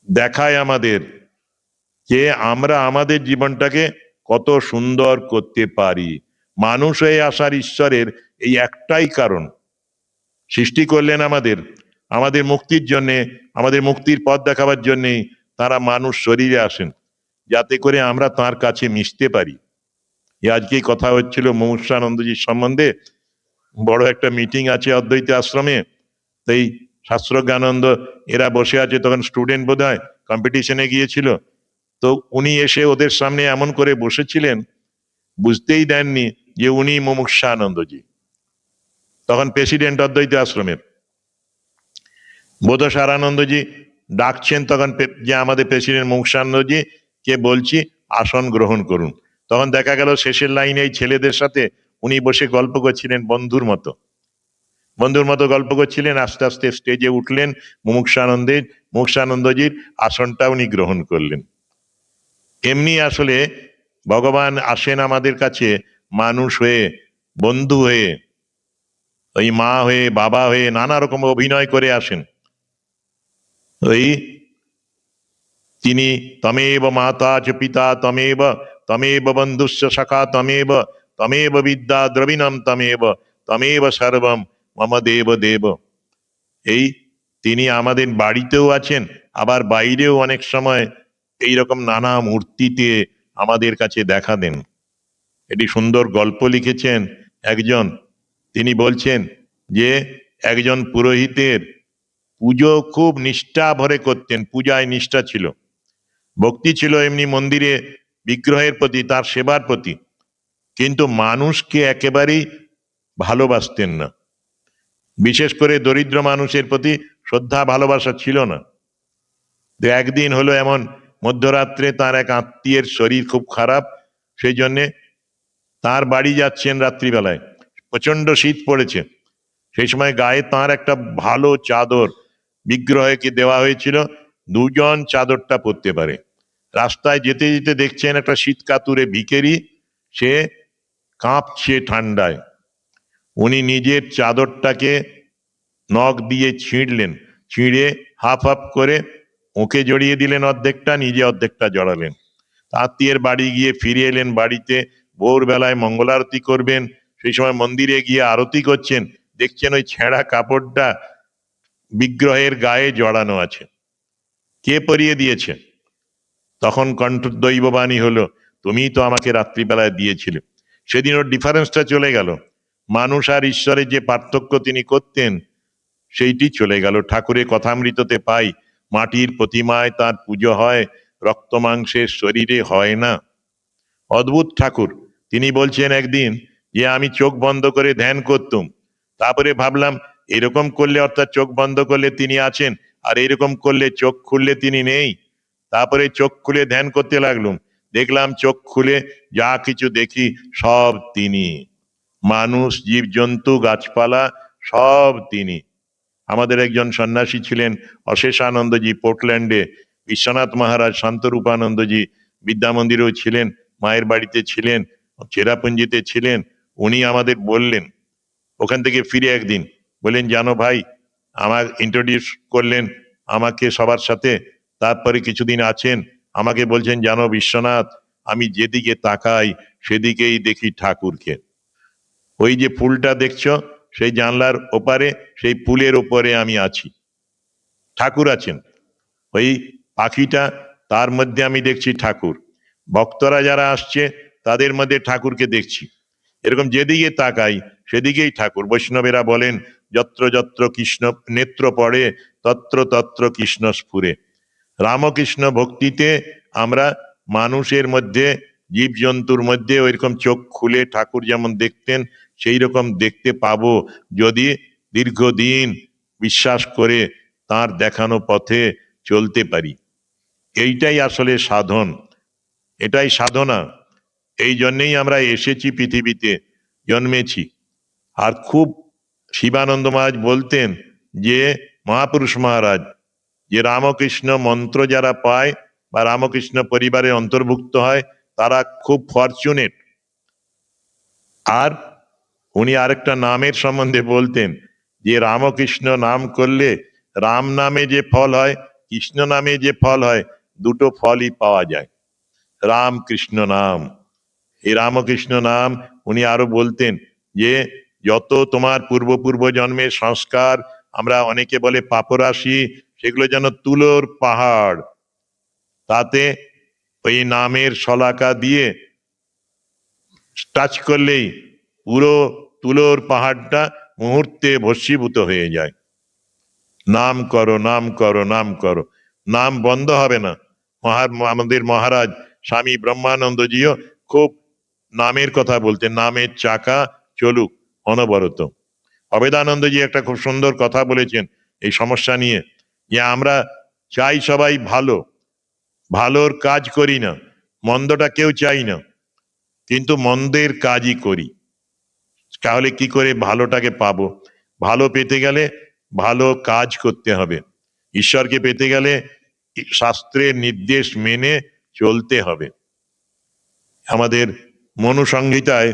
দেখায় আমাদের যে আমরা আমাদের জীবনটাকে কত সুন্দর করতে পারি। মানুষ হয়ে আসার ঈশ্বরের এই একটাই কারণ, সৃষ্টি করলেন আমাদের, আমাদের মুক্তির জন্যে, আমাদের মুক্তির পথ দেখাবার জন্যেই তারা মানুষ শরীরে আসেন, যাতে করে আমরা তার কাছে মিশতে পারি। আজকেই কথা হচ্ছিল মুমূর্ষানন্দজির সম্বন্ধে। বড় একটা মিটিং আছে অদ্বৈত আশ্রমে, তাই শাস্ত্রজ্ঞানন্দ এরা বসে আছে, তখন স্টুডেন্ট বোধহয় কম্পিটিশনে গিয়েছিল, তো উনি এসে ওদের সামনে এমন করে বসেছিলেন, বুঝতেই দেননি যে উনি মুমূর্ষানন্দজি, তখন প্রেসিডেন্ট অদ্বৈত আশ্রমের। বোধসারানন্দজি ডাকছেন তখন যে আমাদের প্রেসিডেন্ট মুমূর্ষানন্দজি কে বলছি আসন গ্রহণ করুন। তখন দেখা গেল শেষের লাইনে এই ছেলেদের সাথে উনি বসে গল্প করছিলেন, বন্ধুর মতো, বন্ধুর মতো গল্প করছিলেন। আস্তে আস্তে স্টেজে উঠলেন মুমূর্ষানন্দজির আসনটা উনি গ্রহণ করলেন। এমনি আসলে ভগবান আসেন আমাদের কাছে মানুষ হয়ে, বন্ধু হয়ে, ওই মা হয়ে, বাবা হয়ে, নানা রকম অভিনয় করে আসেন। ওই তিনি তমেব মাতা চ পিতা তমেব, তমেব বন্ধুস্য সখা তমেব, তমেব বিদ্যা দ্রবিণম তমেব, তমেব সর্বম মম দেব দেব। এই তিনি আমাদের বাড়িতেও আছেন, আবার বাইরেও অনেক সময় এইরকম নানা মূর্তিতে আমাদের কাছে দেখা দেন। এটি সুন্দর গল্প লিখেছেন একজন, তিনি বলছেন যে একজন পুরোহিতের পুজো খুব নিষ্ঠা ভরে করতেন, পূজায় নিষ্ঠা ছিল, ভক্তি ছিল এমনি মন্দিরে বিগ্রহের প্রতি, তার সেবার প্রতি, কিন্তু মানুষকে একেবারেই ভালোবাসতেন না, বিশেষ করে দরিদ্র মানুষের প্রতি শ্রদ্ধা ভালোবাসা ছিল না। তো একদিন হলো এমন, মধ্যরাত্রে তার এক আত্মীয়ের শরীর খুব খারাপ, সেই জন্যে তার বাড়ি যাচ্ছেন রাত্রিবেলায়, প্রচন্ড শীত পড়েছে, সেই সময় গায়ে তার একটা ভালো চাদর বিগ্রহকে দেওয়া হয়েছিল, দুজন চাদরটা পরতে পারে। রাস্তায় যেতে যেতে দেখছেন একটা শীতকাতুরে ভিখারি, সে কাঁপছে ঠান্ডায়, উনি নিজের চাদরটাকে নখ দিয়ে ছিঁড়লেন, ছিঁড়ে হাফ হাফ করে ওকে জড়িয়ে দিলেন অর্ধেকটা, নিজে অর্ধেকটা জড়ালেন। আত্মীয়ের বাড়ি গিয়ে ফিরে এলেন বাড়িতে, ভোরবেলায় মঙ্গলারতি করবেন, সেই সময় মন্দিরে গিয়ে আরতি করছেন, দেখছেন ওই ছেঁড়া কাপড়টা বিগ্রহের গায়ে জড়ানো আছে। কে পরিয়ে দিয়েছে? তখন কণ্ঠদৈববাণী হলো, তুমিই তো আমাকে রাত্রিবেলায় দিয়েছিলে। সেদিন ওর ডিফারেন্সটা চলে গেল, মানুষ আর ঈশ্বরের যে পার্থক্য তিনি করতেন সেইটি চলে গেল। ঠাকুরের কথামৃততে পাই, মাটির প্রতিমায় তার পুজো হয়, রক্ত মাংসের শরীরে হয় না। অদ্ভুত ঠাকুর। তিনি বলছেন একদিন যে আমি চোখ বন্ধ করে ধ্যান করতুম, তারপরে ভাবলাম এরকম করলে, অর্থাৎ চোখ বন্ধ করলে তিনি আছেন, আর এরকম করলে চোখ খুললে তিনি নেই। তারপরে চোখ খুলে ধ্যান করতে লাগলুম, দেখলাম চোখ খুলে যা কিছু দেখি সব তিনি, মানুষ, জীবজন্তু, গাছপালা, সব তিনি। আমাদের একজন সন্ন্যাসী ছিলেন অশেষানন্দজি, পোর্টল্যান্ডে, বিশ্বনাথ মহারাজ শান্তরূপানন্দজি বিদ্যা মন্দিরেও ছিলেন, মায়ের বাড়িতে ছিলেন, চেরাপুঞ্জিতে ছিলেন। উনি আমাদের বললেন, ওখান থেকে ফিরে একদিন বললেন, জানো ভাই, আমার ইন্ট্রোডিউস করলেন আমাকে সবার সাথে, তারপরে কিছুদিন আছেন, আমাকে বলছেন, জানো বিশ্বনাথ, আমি যেদিকে তাকাই সেদিকেই দেখি ঠাকুরকে। ওই যে ফুলটা দেখছো সেই জানলার ওপারে, সেই ফুলের ওপরে আমি আছি, ঠাকুর আছেন। ওই পাখিটা, তার মধ্যে আমি দেখছি ঠাকুর। ভক্তরা যারা আসছে তাদের মধ্যে ঠাকুরকে দেখছি। এরকম যেদিকে তাকাই সেদিকেই ঠাকুর। বৈষ্ণবেরা বলেন, যত্র যত্র কৃষ্ণ নেত্র পড়ে তত্র তত্র কৃষ্ণ স্ফুরে। রামকৃষ্ণ ভক্তিতে আমরা মানুষের মধ্যে, জীবজন্তুর মধ্যে ওইরকম চোখ খুলে ঠাকুর যেমন দেখতেন সেই রকম দেখতে পাবো যদি দীর্ঘদিন বিশ্বাস করে তার দেখানো পথে চলতে পারি। এইটাই আসলে সাধন, এটাই সাধনা। এই জন্যেই আমরা এসেছি পৃথিবীতে, জন্মেছি। আর খুব শিবানন্দ মহারাজ বলতেন যে মহাপুরুষ মহারাজ, যে রামকৃষ্ণ মন্ত্র যারা পায় বা রামকৃষ্ণ পরিবারে অন্তর্ভুক্ত হয় তারা খুব ফরচুনেট। আর উনি আরেকটা নামের সম্বন্ধে বলতেন যে রামকৃষ্ণ নাম করলে রাম নামে যে ফল হয়, কৃষ্ণ নামে যে ফল হয়, দুটো ফলই পাওয়া যায়। রাম কৃষ্ণ নাম, এই রামকৃষ্ণ নাম। উনি আরো বলতেন যে যত তোমার পূর্ব জন্মের সংস্কার, আমরা অনেকে বলে পাপরাশি, সেগুলো যেন তুলোর পাহাড়, তাতে ওই নামের শলাকা দিয়ে টাচ করলেই পুরো তুলোর পাহাড়টা মুহূর্তে ভস্মীভূত হয়ে যায়। নাম করো, নাম করো, নাম করো, নাম বন্ধ হবে না। আমাদের মহারাজ স্বামী ব্রহ্মানন্দজিও খুব নামের কথা বলতেন, নামের চাকা চলুক অনবরত। অবেদানন্দজি একটা খুব সুন্দর কথা বলেছেন এই সমস্যা নিয়ে, যে আমরা চাই সবাই ভালো, ভালোর কাজ করি না, মন্দটা কেউ চাই না, কিন্তু মন্দের কাজই করি। তাহলে কি করে ভালোটাকে পাবো? ভালো পেতে গেলে ভালো কাজ করতে হবে, ঈশ্বরকে পেতে গেলে শাস্ত্রের নির্দেশ মেনে চলতে হবে। আমাদের মনুসংহিতায়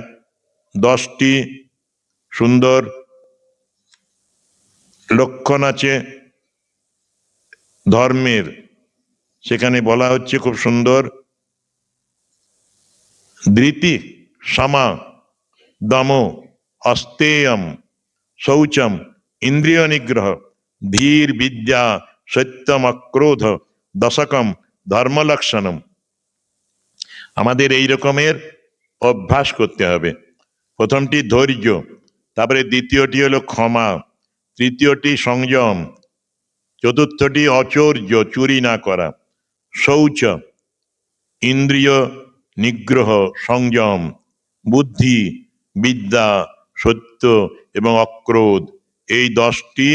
10টি সুন্দর লক্ষণ আছে ধর্মের। সেখানে বলা হচ্ছে খুব সুন্দর, ধৃতি, সমা, দম, অস্তেয়ম, শৌচম, ইন্দ্রিয় নিগ্রহ, ধীর, বিদ্যা, সত্যম, অক্রোধ, দশকম, ধর্মলক্ষণম। আমাদের এই রকমের অভ্যাস করতে হবে। প্রথমটি ধৈর্য, তারপরে দ্বিতীয়টি হলো ক্ষমা, তৃতীয়টি সংযম, চতুর্থটি অচৌর্য, চুরি না করা, শৌচ, ইন্দ্রিয় নিগ্রহ, সংযম, বুদ্ধি, বিদ্যা, সত্য এবং অক্রোধ। এই 10টি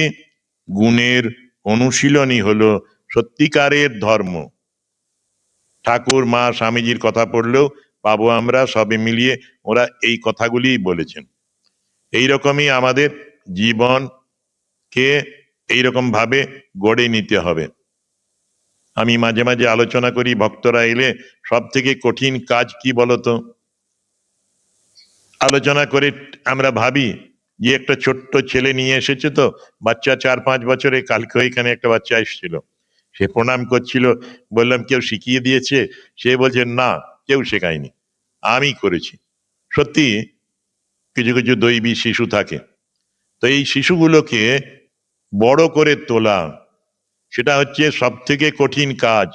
গুণের অনুশীলনই হলো সত্যিকারের ধর্ম। ঠাকুর, মা, স্বামীজির কথা পড়লেও পাবো আমরা সবে মিলিয়ে ওরা এই কথাগুলিই বলেছেন। এইরকমই আমাদের জীবনকে এইরকম ভাবে গড়ে নিতে হবে। আমি মাঝে মাঝে আলোচনা করি, ভক্তরা এলে সব থেকে কঠিন কাজ কি বলতো? আলোচনা করে আমরা ভাবি যে একটা ছোট্ট ছেলে নিয়ে এসেছে, তো বাচ্চা 4-5 বছরে, কালকে এখানে একটা বাচ্চা এসেছিল, সে প্রণাম করছিল, বললাম কেউ শিখিয়ে দিয়েছে? সে বলছে না, কেউ শেখায়নি, আমি করেছি। সত্যি কিছু কিছু দৈবী শিশু থাকে, তো এই শিশুগুলোকে বড় করে তোলা, সেটা হচ্ছে সব থেকে কঠিন কাজ।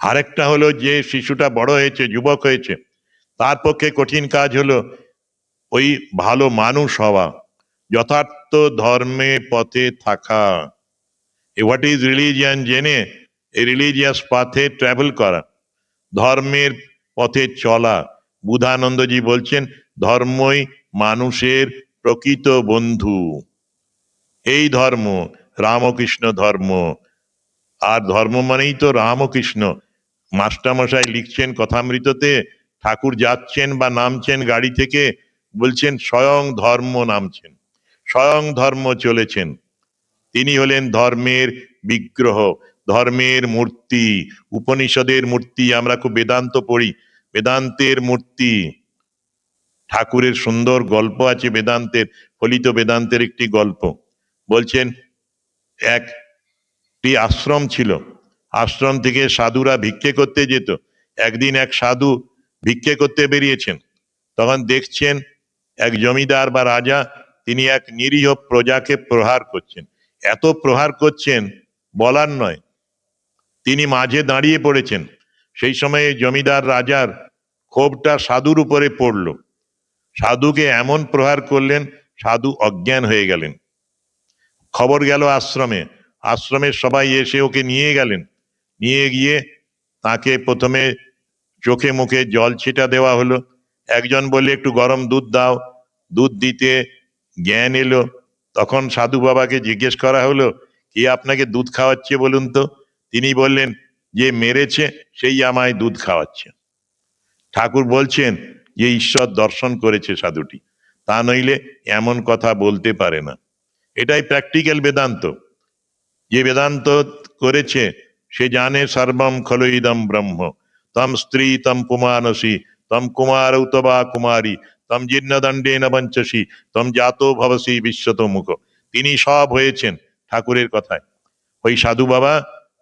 আরেকটা হলো যে শিশুটা বড় হয়েছে, যুবক হয়েছে, তার পক্ষে কঠিন কাজ হলো ওই ভালো মানুষ হওয়া, যথার্থ ধর্মে পথে থাকা। হোয়াট ইজ রিলিজিয়ান জেনে এই রিলিজিয়াস পাথে ট্রাভেল করা, ধর্মের পথে চলা। বুধানন্দজি বলছেন ধর্মই মানুষের প্রকৃত বন্ধু। এই ধর্ম রামকৃষ্ণ ধর্ম, আর ধর্ম মানেই তো রামকৃষ্ণ। মাস্টারমশাই লিখছেন কথামৃততে, ঠাকুর যাচ্ছেন বা নামছেন গাড়ি থেকে, বলছেন স্বয়ং ধর্ম নামছেন, স্বয়ং ধর্ম চলেছেন। তিনি হলেন ধর্মের বিগ্রহ, ধর্মের মূর্তি, উপনিষদের মূর্তি। আমরা খুব বেদান্ত পড়ি, বেদান্তের মূর্তি। ঠাকুরের সুন্দর গল্প আছে বেদান্তের, ফলিত বেদান্তের একটি গল্প। বলছেন একটি আশ্রম ছিল, আশ্রম থেকে সাধুরা ভিক্ষে করতে যেত। একদিন এক সাধু ভিক্ষে করতে বেরিয়েছেন, তখন দেখছেন এক জমিদার বা রাজা, তিনি এক নিরীহ প্রজাকে প্রহার করছেন। এত প্রহার করছেন বলার নয়, তিনি মাঝে দাঁড়িয়ে পড়েছেন। সেই সময়ে জমিদার রাজার ক্ষোভটা সাধুর উপরে পড়ল। সাধুকে এমন প্রহার করলেন, সাধু অজ্ঞান হয়ে গেলেন। খবর গেল আশ্রমে, আশ্রমের সবাই এসে ওকে নিয়ে গেলেন। নিয়ে গিয়ে তাকে প্রথমে চোখে মুখে জল ছিটা দেওয়া হলো। একজন বললে একটু গরম দুধ দাও, দুধ দিতে জ্ঞান এলো। তখন সাধু বাবাকে জিজ্ঞেস করা হলো, কে আপনাকে দুধ খাওয়াচ্ছে বলুন তো? তিনি বললেন, যে মেরেছে সেই আমায় দুধ খাওয়াচ্ছে। ঠাকুর বলছেন যে ঈশ্বর দর্শন করেছে সাধুটি, তা নইলে এমন কথা বলতে পারে না। এটাই প্র্যাকটিক্যাল বেদান্ত। যে বেদান্ত করেছে সে জানে সর্বম খলু ইদম ব্রহ্ম, তম স্ত্রী তম পুমানসী, তম কুমার উতবা কুমারী, তম জীর্ণদণ্ডেন বঞ্চসী, তম জাতো ভবসী বিশ্বত মুখ। তিনি সব হয়েছেন ঠাকুরের কথায়। ওই সাধু বাবা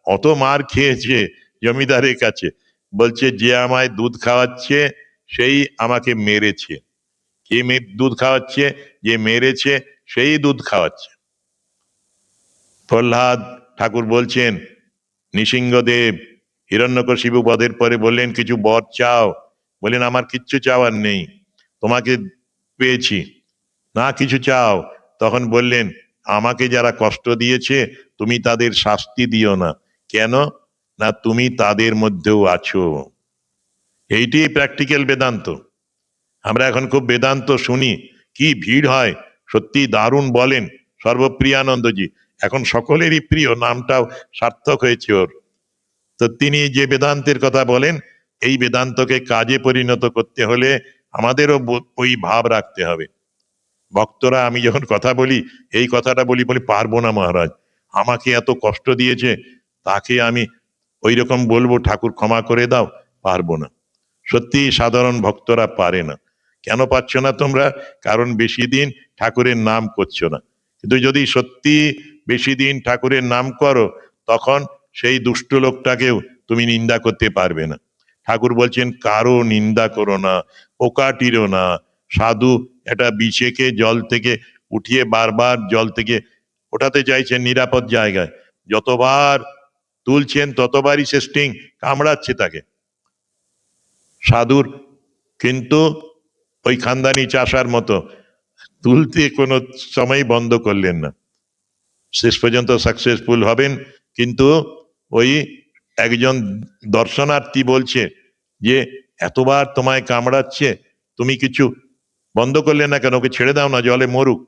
অত মার খেয়েছে জমিদারের কাছে, বলছে যে আমায় দুধ খাওয়াচ্ছে সেই আমাকে মেরেছে। কে দুধ খাওয়াচ্ছে? যে মেরেছে সেই দুধ খাওয়াচ্ছে। প্রহ্লাদ ঠাকুর বলছেন, নৃসিংহদেব হিরণ্যকশিপু বধের পরে বললেন, কিছু বর চাও? বললেন, আমার কিচ্ছু চাওয়ার নেই, তোমাকে পেয়েছি, না কিছু চাও? তখন বললেন, আমাকে যারা কষ্ট দিয়েছে তুমি তাদের শাস্তি দিও না। কেন? না তুমি তাদের মধ্যেও আছো। এইটি প্র্যাকটিক্যাল বেদান্ত। আমরা এখন খুব বেদান্ত শুনি, কি ভিড় হয়, সত্যি দারুণ বলেন সর্বপ্রিয়ানন্দজি। এখন সকলেরই প্রিয়, নামটাও সার্থক হয়েছে ওর। তো তিনি যে বেদান্তের কথা বলেন, এই বেদান্তকে কাজে পরিণত করতে হলে আমাদেরও ওই ভাব রাখতে হবে। ভক্তরা, আমি যখন কথা বলি এই কথাটা বলি, পারবো না মহারাজ, আমাকে এত কষ্ট দিয়েছে, তাকে আমি ওই রকম বলবো ঠাকুর ক্ষমা করে দাও, পারবো না। সত্যি সাধারণ ভক্তরা পারে না। কেন পারছো না তোমরা? কারণ বেশি দিন ঠাকুরের নাম করছো না। কিন্তু যদি সত্যি বেশি দিন ঠাকুরের নাম করো, তখন সেই দুষ্ট লোকটাকেও তুমি নিন্দা করতে পারবে না। ঠাকুর বলছেন, কারো নিন্দা করো না, পোকাটিরও না। সাধু একটা বিছেকে জল থেকে উঠিয়ে বারবার জল থেকে ওঠাতে চাইছেন নিরাপদ জায়গায়, যতবার তুলছেন ততবারই সে স্টিং কামড়াচ্ছে তাকে। সাধুর কিন্তু ওই খানদানি চাষার মতো তুলতে কোনো সময় বন্ধ করলেন না, শেষ পর্যন্ত সাকসেসফুল হবেন। কিন্তু ওই একজন দর্শনার্থী বলছে যে এতবার তোমায় কামড়াচ্ছে, তুমি কিছু বন্ধ করলে না কেন, ওকে ছেড়ে দাও না, জলে মরুক।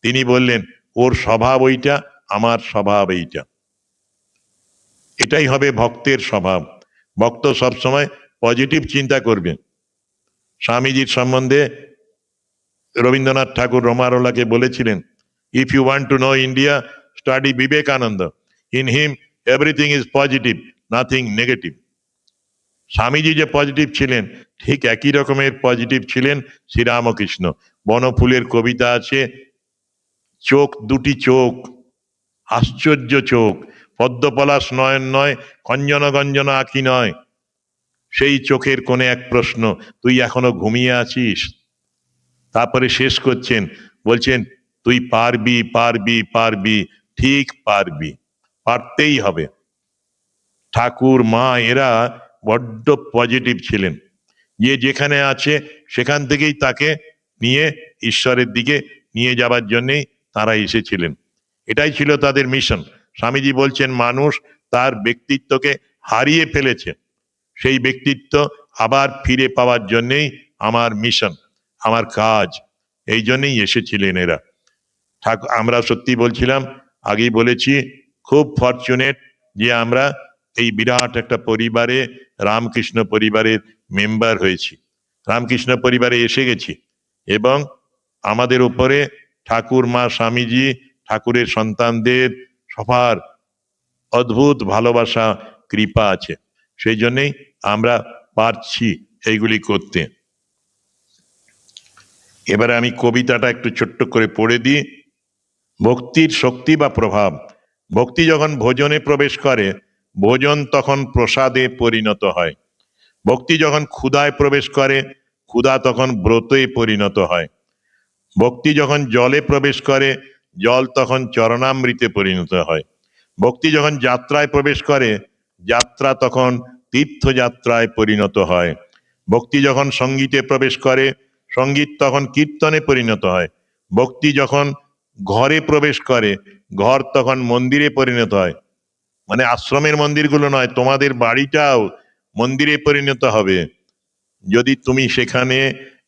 তিনি বললেন, ওর স্বভাব ওইটা, আমার স্বভাব এইটা। এটাই হবে ভক্তের স্বভাব। ভক্ত সবসময় পজিটিভ চিন্তা করবে। স্বামীজির সম্বন্ধে রবীন্দ্রনাথ ঠাকুর রোমারোলাকে বলেছিলেন, if you want to know India, study Vivekananda. In him everything is positive, nothing negative. Swamiji যে পজিটিভ ছিলেন, ঠিক একই রকমের পজিটিভ ছিলেন শ্রীরামকৃষ্ণ। বনফুলের কবিতা আছে, চোখ দুটি চোখ, আশ্চর্য চোখ, পদ্মপলাশ নয়ন নয়, কঞ্জন গঞ্জন আঁখি নয়। সেই চোখের কোণে এক প্রশ্ন, তুই এখনো ঘুমিয়ে আছিস? তারপরে শেষ করছেন, বলছেন, তুই পারবি পারবি পারবি, ঠিক পারবি, পারতেই হবে। ঠাকুর মা এরা বড্ড পজিটিভ ছিলেন। যে যেখানে আছে সেখান থেকেই তাকে নিয়ে ঈশ্বরের দিকে নিয়ে যাবার জন্যেই তারা এসেছিলেন। এটাই ছিল তাদের মিশন। স্বামীজি বলছেন, মানুষ তার ব্যক্তিত্বকে হারিয়ে ফেলেছে, সেই ব্যক্তিত্ব আবার ফিরে পাওয়ার জন্যেই আমার মিশন, আমার কাজ। এই জন্যই এসেছিলেন এরা। আমরা সত্যি বলছিলাম, আগেই বলেছি, খুব ফরচুনেট যে আমরা এই বিরাট একটা পরিবারে, রামকৃষ্ণ পরিবারের মেম্বার হয়েছি, রামকৃষ্ণ পরিবারে এসে গেছি। এবং আমাদের উপরে ঠাকুর মা, স্বামীজি, ঠাকুরের সন্তানদের সবার অদ্ভুত ভালোবাসা, কৃপা আছে। সেই জন্যেই আমরা পারছি এইগুলি করতে। এবারে আমি কবিতাটা একটু ছোট্ট করে পড়ে দিই। ভক্তির শক্তি বা প্রভাব। ভক্তি যখন ভোজনে প্রবেশ করে, ভোজন তখন প্রসাদে পরিণত হয়। ভক্তি যখন ক্ষুধায় প্রবেশ করে, ক্ষুধা তখন ব্রতে পরিণত হয়। ভক্তি যখন জলে প্রবেশ করে, জল তখন চরণামৃতে পরিণত হয়। ভক্তি যখন যাত্রায় প্রবেশ করে, যাত্রা তখন তীর্থযাত্রায় পরিণত হয়। ভক্তি যখন সঙ্গীতে প্রবেশ করে, সঙ্গীত তখন কীর্তনে পরিণত হয়। ভক্তি যখন ঘরে প্রবেশ করে, ঘর তখন মন্দিরে পরিণত হয়। মানে আশ্রমের মন্দিরগুলো নয়, তোমাদের বাড়িটাও মন্দিরে পরিণত হবে যদি তুমি সেখানে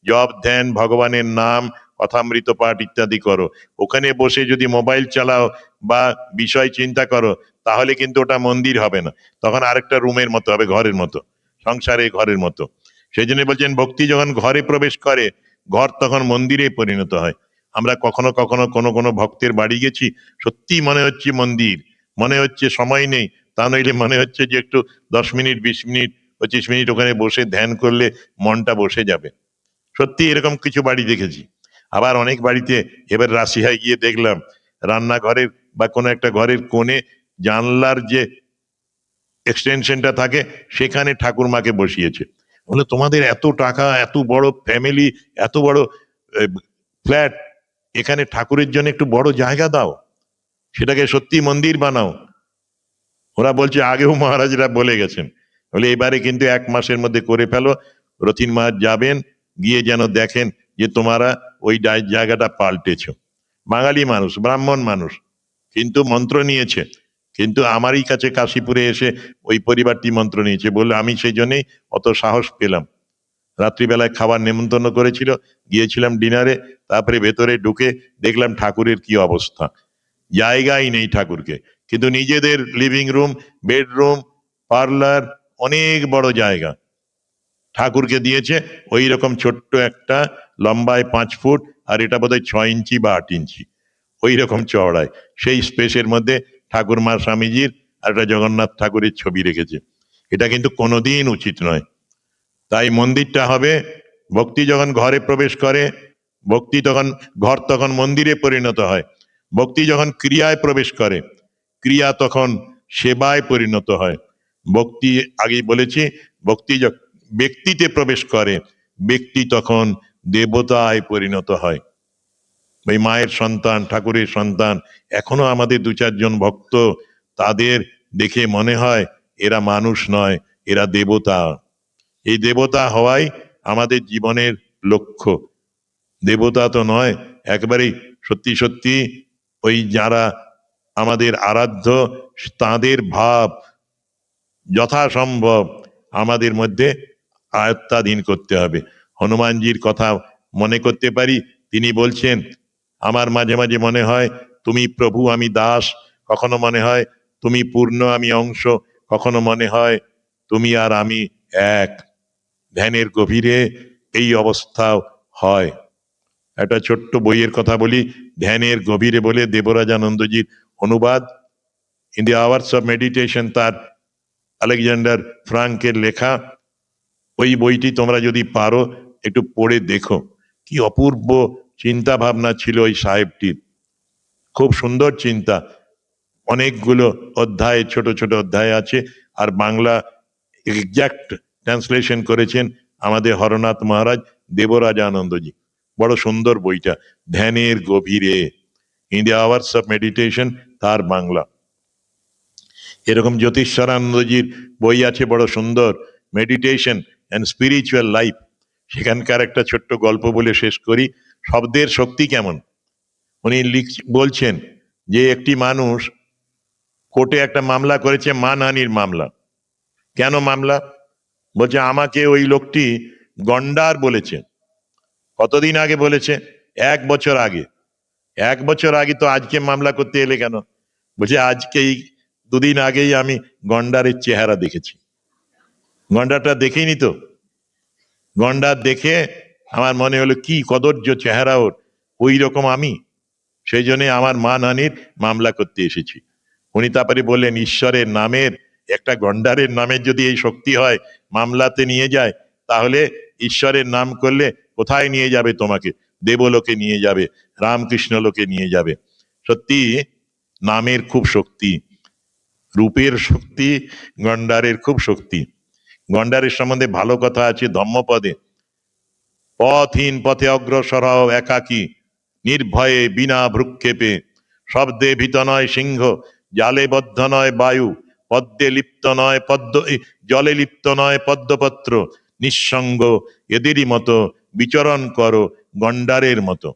জপ ধ্যান, ভগবানের নাম, কথামৃত পাঠ ইত্যাদি করো। ওখানে বসে যদি মোবাইল চালাও বা বিষয় চিন্তা করো, তাহলে কিন্তু ওটা মন্দির হবে না, তখন আরেকটা রুমের মতো হবে, ঘরের মতো, সংসারে ঘরের মতো। সেই জন্য বলছেন ভক্তি যখন ঘরে প্রবেশ করে, ঘর তখন মন্দিরে পরিণত হয়। আমরা কখনো কখনো কোনো কোনো ভক্তের বাড়ি গেছি, সত্যি মনে হচ্ছে মন্দির, মনে হচ্ছে সময় নেই, তা নইলে মনে হচ্ছে যে একটু 10 মিনিট 20 মিনিট 25 মিনিট ওখানে বসে ধ্যান করলে মনটা বসে যাবে। সত্যি এরকম কিছু বাড়ি দেখেছি। আবার অনেক বাড়িতে, এবার রাশিয়ায় গিয়ে দেখলাম রান্নাঘরের বা কোনো একটা ঘরের কোণে জানলার যে এক্সটেনশনটা থাকে সেখানে ঠাকুরমাকে বসিয়েছে। বলে তোমাদের এত টাকা, এত বড় ফ্যামিলি, এত বড় ফ্ল্যাট, এখানে ঠাকুরের জন্য একটু বড় জায়গা দাও, সেটাকে সত্যি মন্দির বানাও। ওরা বলছে আগেও মহারাজরা বলে গেছেন। বলে এবারে কিন্তু 1 মাসের মধ্যে করে ফেলো, রথিন মহারাজ যাবেন, গিয়ে যেন দেখেন যে তোমরা ওই জায়গাটা পাল্টেছ। বাঙালি মানুষ, ব্রাহ্মণ মানুষ, কিন্তু মন্ত্র নিয়েছে। কিন্তু আমারই কাছে কাশীপুরে এসে ওই পরিবারটি মন্ত্র নিয়েছে, বললে আমি সেই জন্যই অত সাহস পেলাম। রাত্রিবেলায় খাবার নেমন্তন্ন করেছিল, গিয়েছিলাম ডিনারে, তারপরে ভেতরে ঢুকে দেখলাম ঠাকুরের কি অবস্থা, জায়গাই নেই ঠাকুরকে। কিন্তু নিজেদের লিভিং রুম, বেডরুম, পার্লার, অনেক বড় জায়গা ঠাকুরকে দিয়েছে। ওই রকম ছোট্ট একটা, লম্বায় 5 ফুট, আর এটা বোধহয় 6 ইঞ্চি বা 8 ইঞ্চি, ওই রকম চওড়ায়। সেই স্পেসের মধ্যে ঠাকুরমা স্বামীজির আর একটা জগন্নাথ ঠাকুরের ছবি রেখেছে। এটা কিন্তু কোনোদিন উচিত নয়। তাই মন্দিরটা হবে, ভক্তি যখন ঘরে প্রবেশ করে, ভক্তি তখন, ঘর তখন মন্দিরে পরিণত হয়। ভক্তি যখন ক্রিয়ায় প্রবেশ করে, ক্রিয়া তখন সেবায় পরিণত হয়। ভক্তি, আগেই বলেছি, ভক্তি ব্যক্তিতে প্রবেশ করে, ব্যক্তি তখন দেবতায় পরিণত হয়। ওই মায়ের সন্তান, ঠাকুরের সন্তান, এখনো আমাদের 2-4 জন ভক্ত, তাদের দেখে মনে হয় এরা মানুষ নয়, এরা দেবতা। এই দেবতা হওয়াই আমাদের জীবনের লক্ষ্য। দেবতা তো নয়, একবারেই সত্যি সত্যি ওই যারা আমাদের আরাধ্য, তাদের ভাব যথাসম্ভব আমাদের মধ্যে আয়ত্তাধীন করতে হবে। হনুমানজির কথা মনে করতে পারি, তিনি বলছেন, আমার মাঝে মাঝে মনে হয় তুমি প্রভু আমি দাস, কখনো মনে হয় তুমি পূর্ণ আমি অংশ, কখনো মনে হয় তুমি আর আমি এক। ধ্যানের গভীরে এই অবস্থাও হয়। একটা ছোট্ট বইয়ের কথা বলি, ধ্যানের গভীরে বলে দেবরাজানন্দজির অনুবাদ, in the hours of meditation, তার আলেকজান্ডার ফ্রাঙ্কের লেখা। ওই বইটি তোমরা যদি পারো একটু পড়ে দেখো, কি অপূর্ব চিন্তা ভাবনা ছিল ওই সাহেবটির, খুব সুন্দর চিন্তা। অনেকগুলো অধ্যায়, ছোট ছোট অধ্যায় আছে, আর বাংলা এক্সাক্ট ট্রান্সলেশন করেছেন আমাদের হরনাথ মহারাজ, দেবরাজানন্দজি। বড় সুন্দর বইটা, ধ্যানের গভীরে, in the hours of meditation, তার বাংলা। এরকম জ্যোতিষানন্দজির বই আছে বড় সুন্দর, মেডিটেশন অ্যান্ড স্পিরিচুয়াল লাইফ। সেখানকার একটা ছোট্ট গল্প বলে শেষ করি, শব্দের শক্তি কেমন। উনি বলছেন যে একটি মানুষ কোর্টে একটা মামলা করেছে, মানহানির মামলা। কেন মামলা? বলছে আমাকে ওই লোকটি গন্ডার বলেছে। কতদিন আগে বলেছে? 1 বছর আগে। 1 বছর আগে, তো আজকে মামলা করতে এলে কেন? বলছে আজকেই, 2 দিন আগেই আমি গন্ডারের চেহারা দেখেছি। গন্ডারটা দেখিনি তো, গন্ডার দেখে আমার মনে হলো কি কদর্য চেহারা ওর, ওই রকম আমি, সেই জন্য আমার মানহানির মামলা করতে এসেছি। উনি তারপরে বললেন, ঈশ্বরের নামের, একটা গন্ডারের নামের যদি এই শক্তি হয়, মামলাতে নিয়ে যায়, তাহলে ঈশ্বরের নাম করলে কোথায় নিয়ে যাবে তোমাকে? দেবলোকে নিয়ে যাবে, রামকৃষ্ণ লোকে নিয়ে যাবে। সত্যি নামের খুব শক্তি, রূপের শক্তি, গন্ডারের খুব শক্তি। গন্ডারের সম্বন্ধে ভালো কথা আছে ধম্মপদে, পথহীন পথে অগ্রসর হও একাকী, নির্ভয়ে বিনা ভ্রুক্ষেপে, শব্দে ভীত নয় সিংহ, জালে বদ্ধ নয় বায়ু, পদ্মে লিপ্ত নয় পদ্ম, জলে লিপ্ত নয় পদ্মপত্র, নিঃসঙ্গ এদেরই মতো বিচরণ করো গন্ডারের মতো।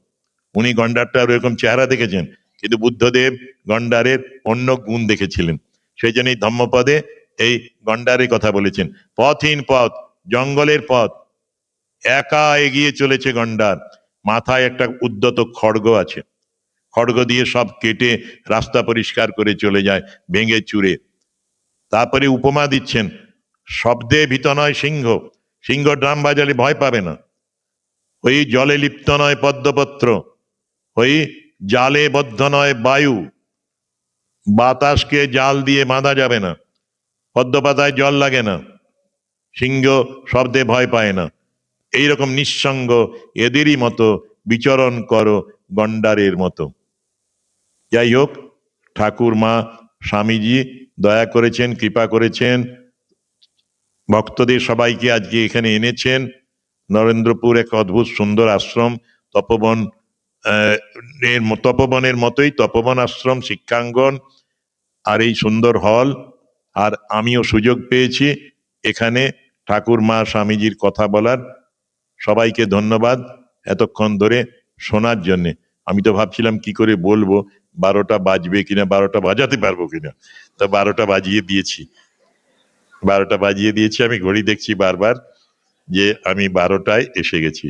উনি গন্ডারটার এরকম চেহারা দেখেছেন, কিন্তু বুদ্ধদেব গন্ডারের অন্য গুণ দেখেছিলেন, সেই জন্যই ধম্মপদে এই গন্ডারের কথা বলেছেন। পথহীন পথ, জঙ্গলের পথ, একা এগিয়ে চলেছে গন্ডার, মাথায় একটা উদ্যত খড়গ আছে, খড়গ দিয়ে সব কেটে রাস্তা পরিষ্কার করে চলে যায় ভেঙে চুরে। তারপরে উপমা দিচ্ছেন, শব্দে ভীত নয় সিংহ, সিংহ ড্রাম বাজালে ভয় পাবে না। ওই জলে লিপ্ত নয় পদ্মপত্র, ওই জালে বদ্ধ নয় বায়ু, বাতাসকে জাল দিয়ে বাঁধা যাবে না, পদ্মপাতায় জল লাগে না, সিংহ শব্দে ভয় পায় না। এইরকম নিঃসঙ্গ এদেরই মতো বিচরণ করো গন্ডারের মতো। যাই হোক, ঠাকুর মা স্বামীজি দয়া করেছেন, কৃপা করেছেন, ভক্তদের সবাইকে আজকে এখানে এনেছেন। নরেন্দ্রপুর এক অদ্ভুত সুন্দর আশ্রম, তপবন, তপবনের মতোই তপবন আশ্রম, শিক্ষাঙ্গন, আর এই সুন্দর হল। আর আমিও সুযোগ পেয়েছি এখানে ঠাকুর মা স্বামীজির কথা বলার। সবাইকে ধন্যবাদ এতক্ষণ ধরে শোনার জন্যে। আমি তো ভাবছিলাম কি করে বলবো, 12টা বাজবে কিনা, 12টা বাজাতে পারবো কিনা, তা 12টা বাজিয়ে দিয়েছি, 12টা বাজিয়ে দিয়েছি। আমি ঘড়ি দেখছি বারবার যে আমি 12টায় এসে গেছি।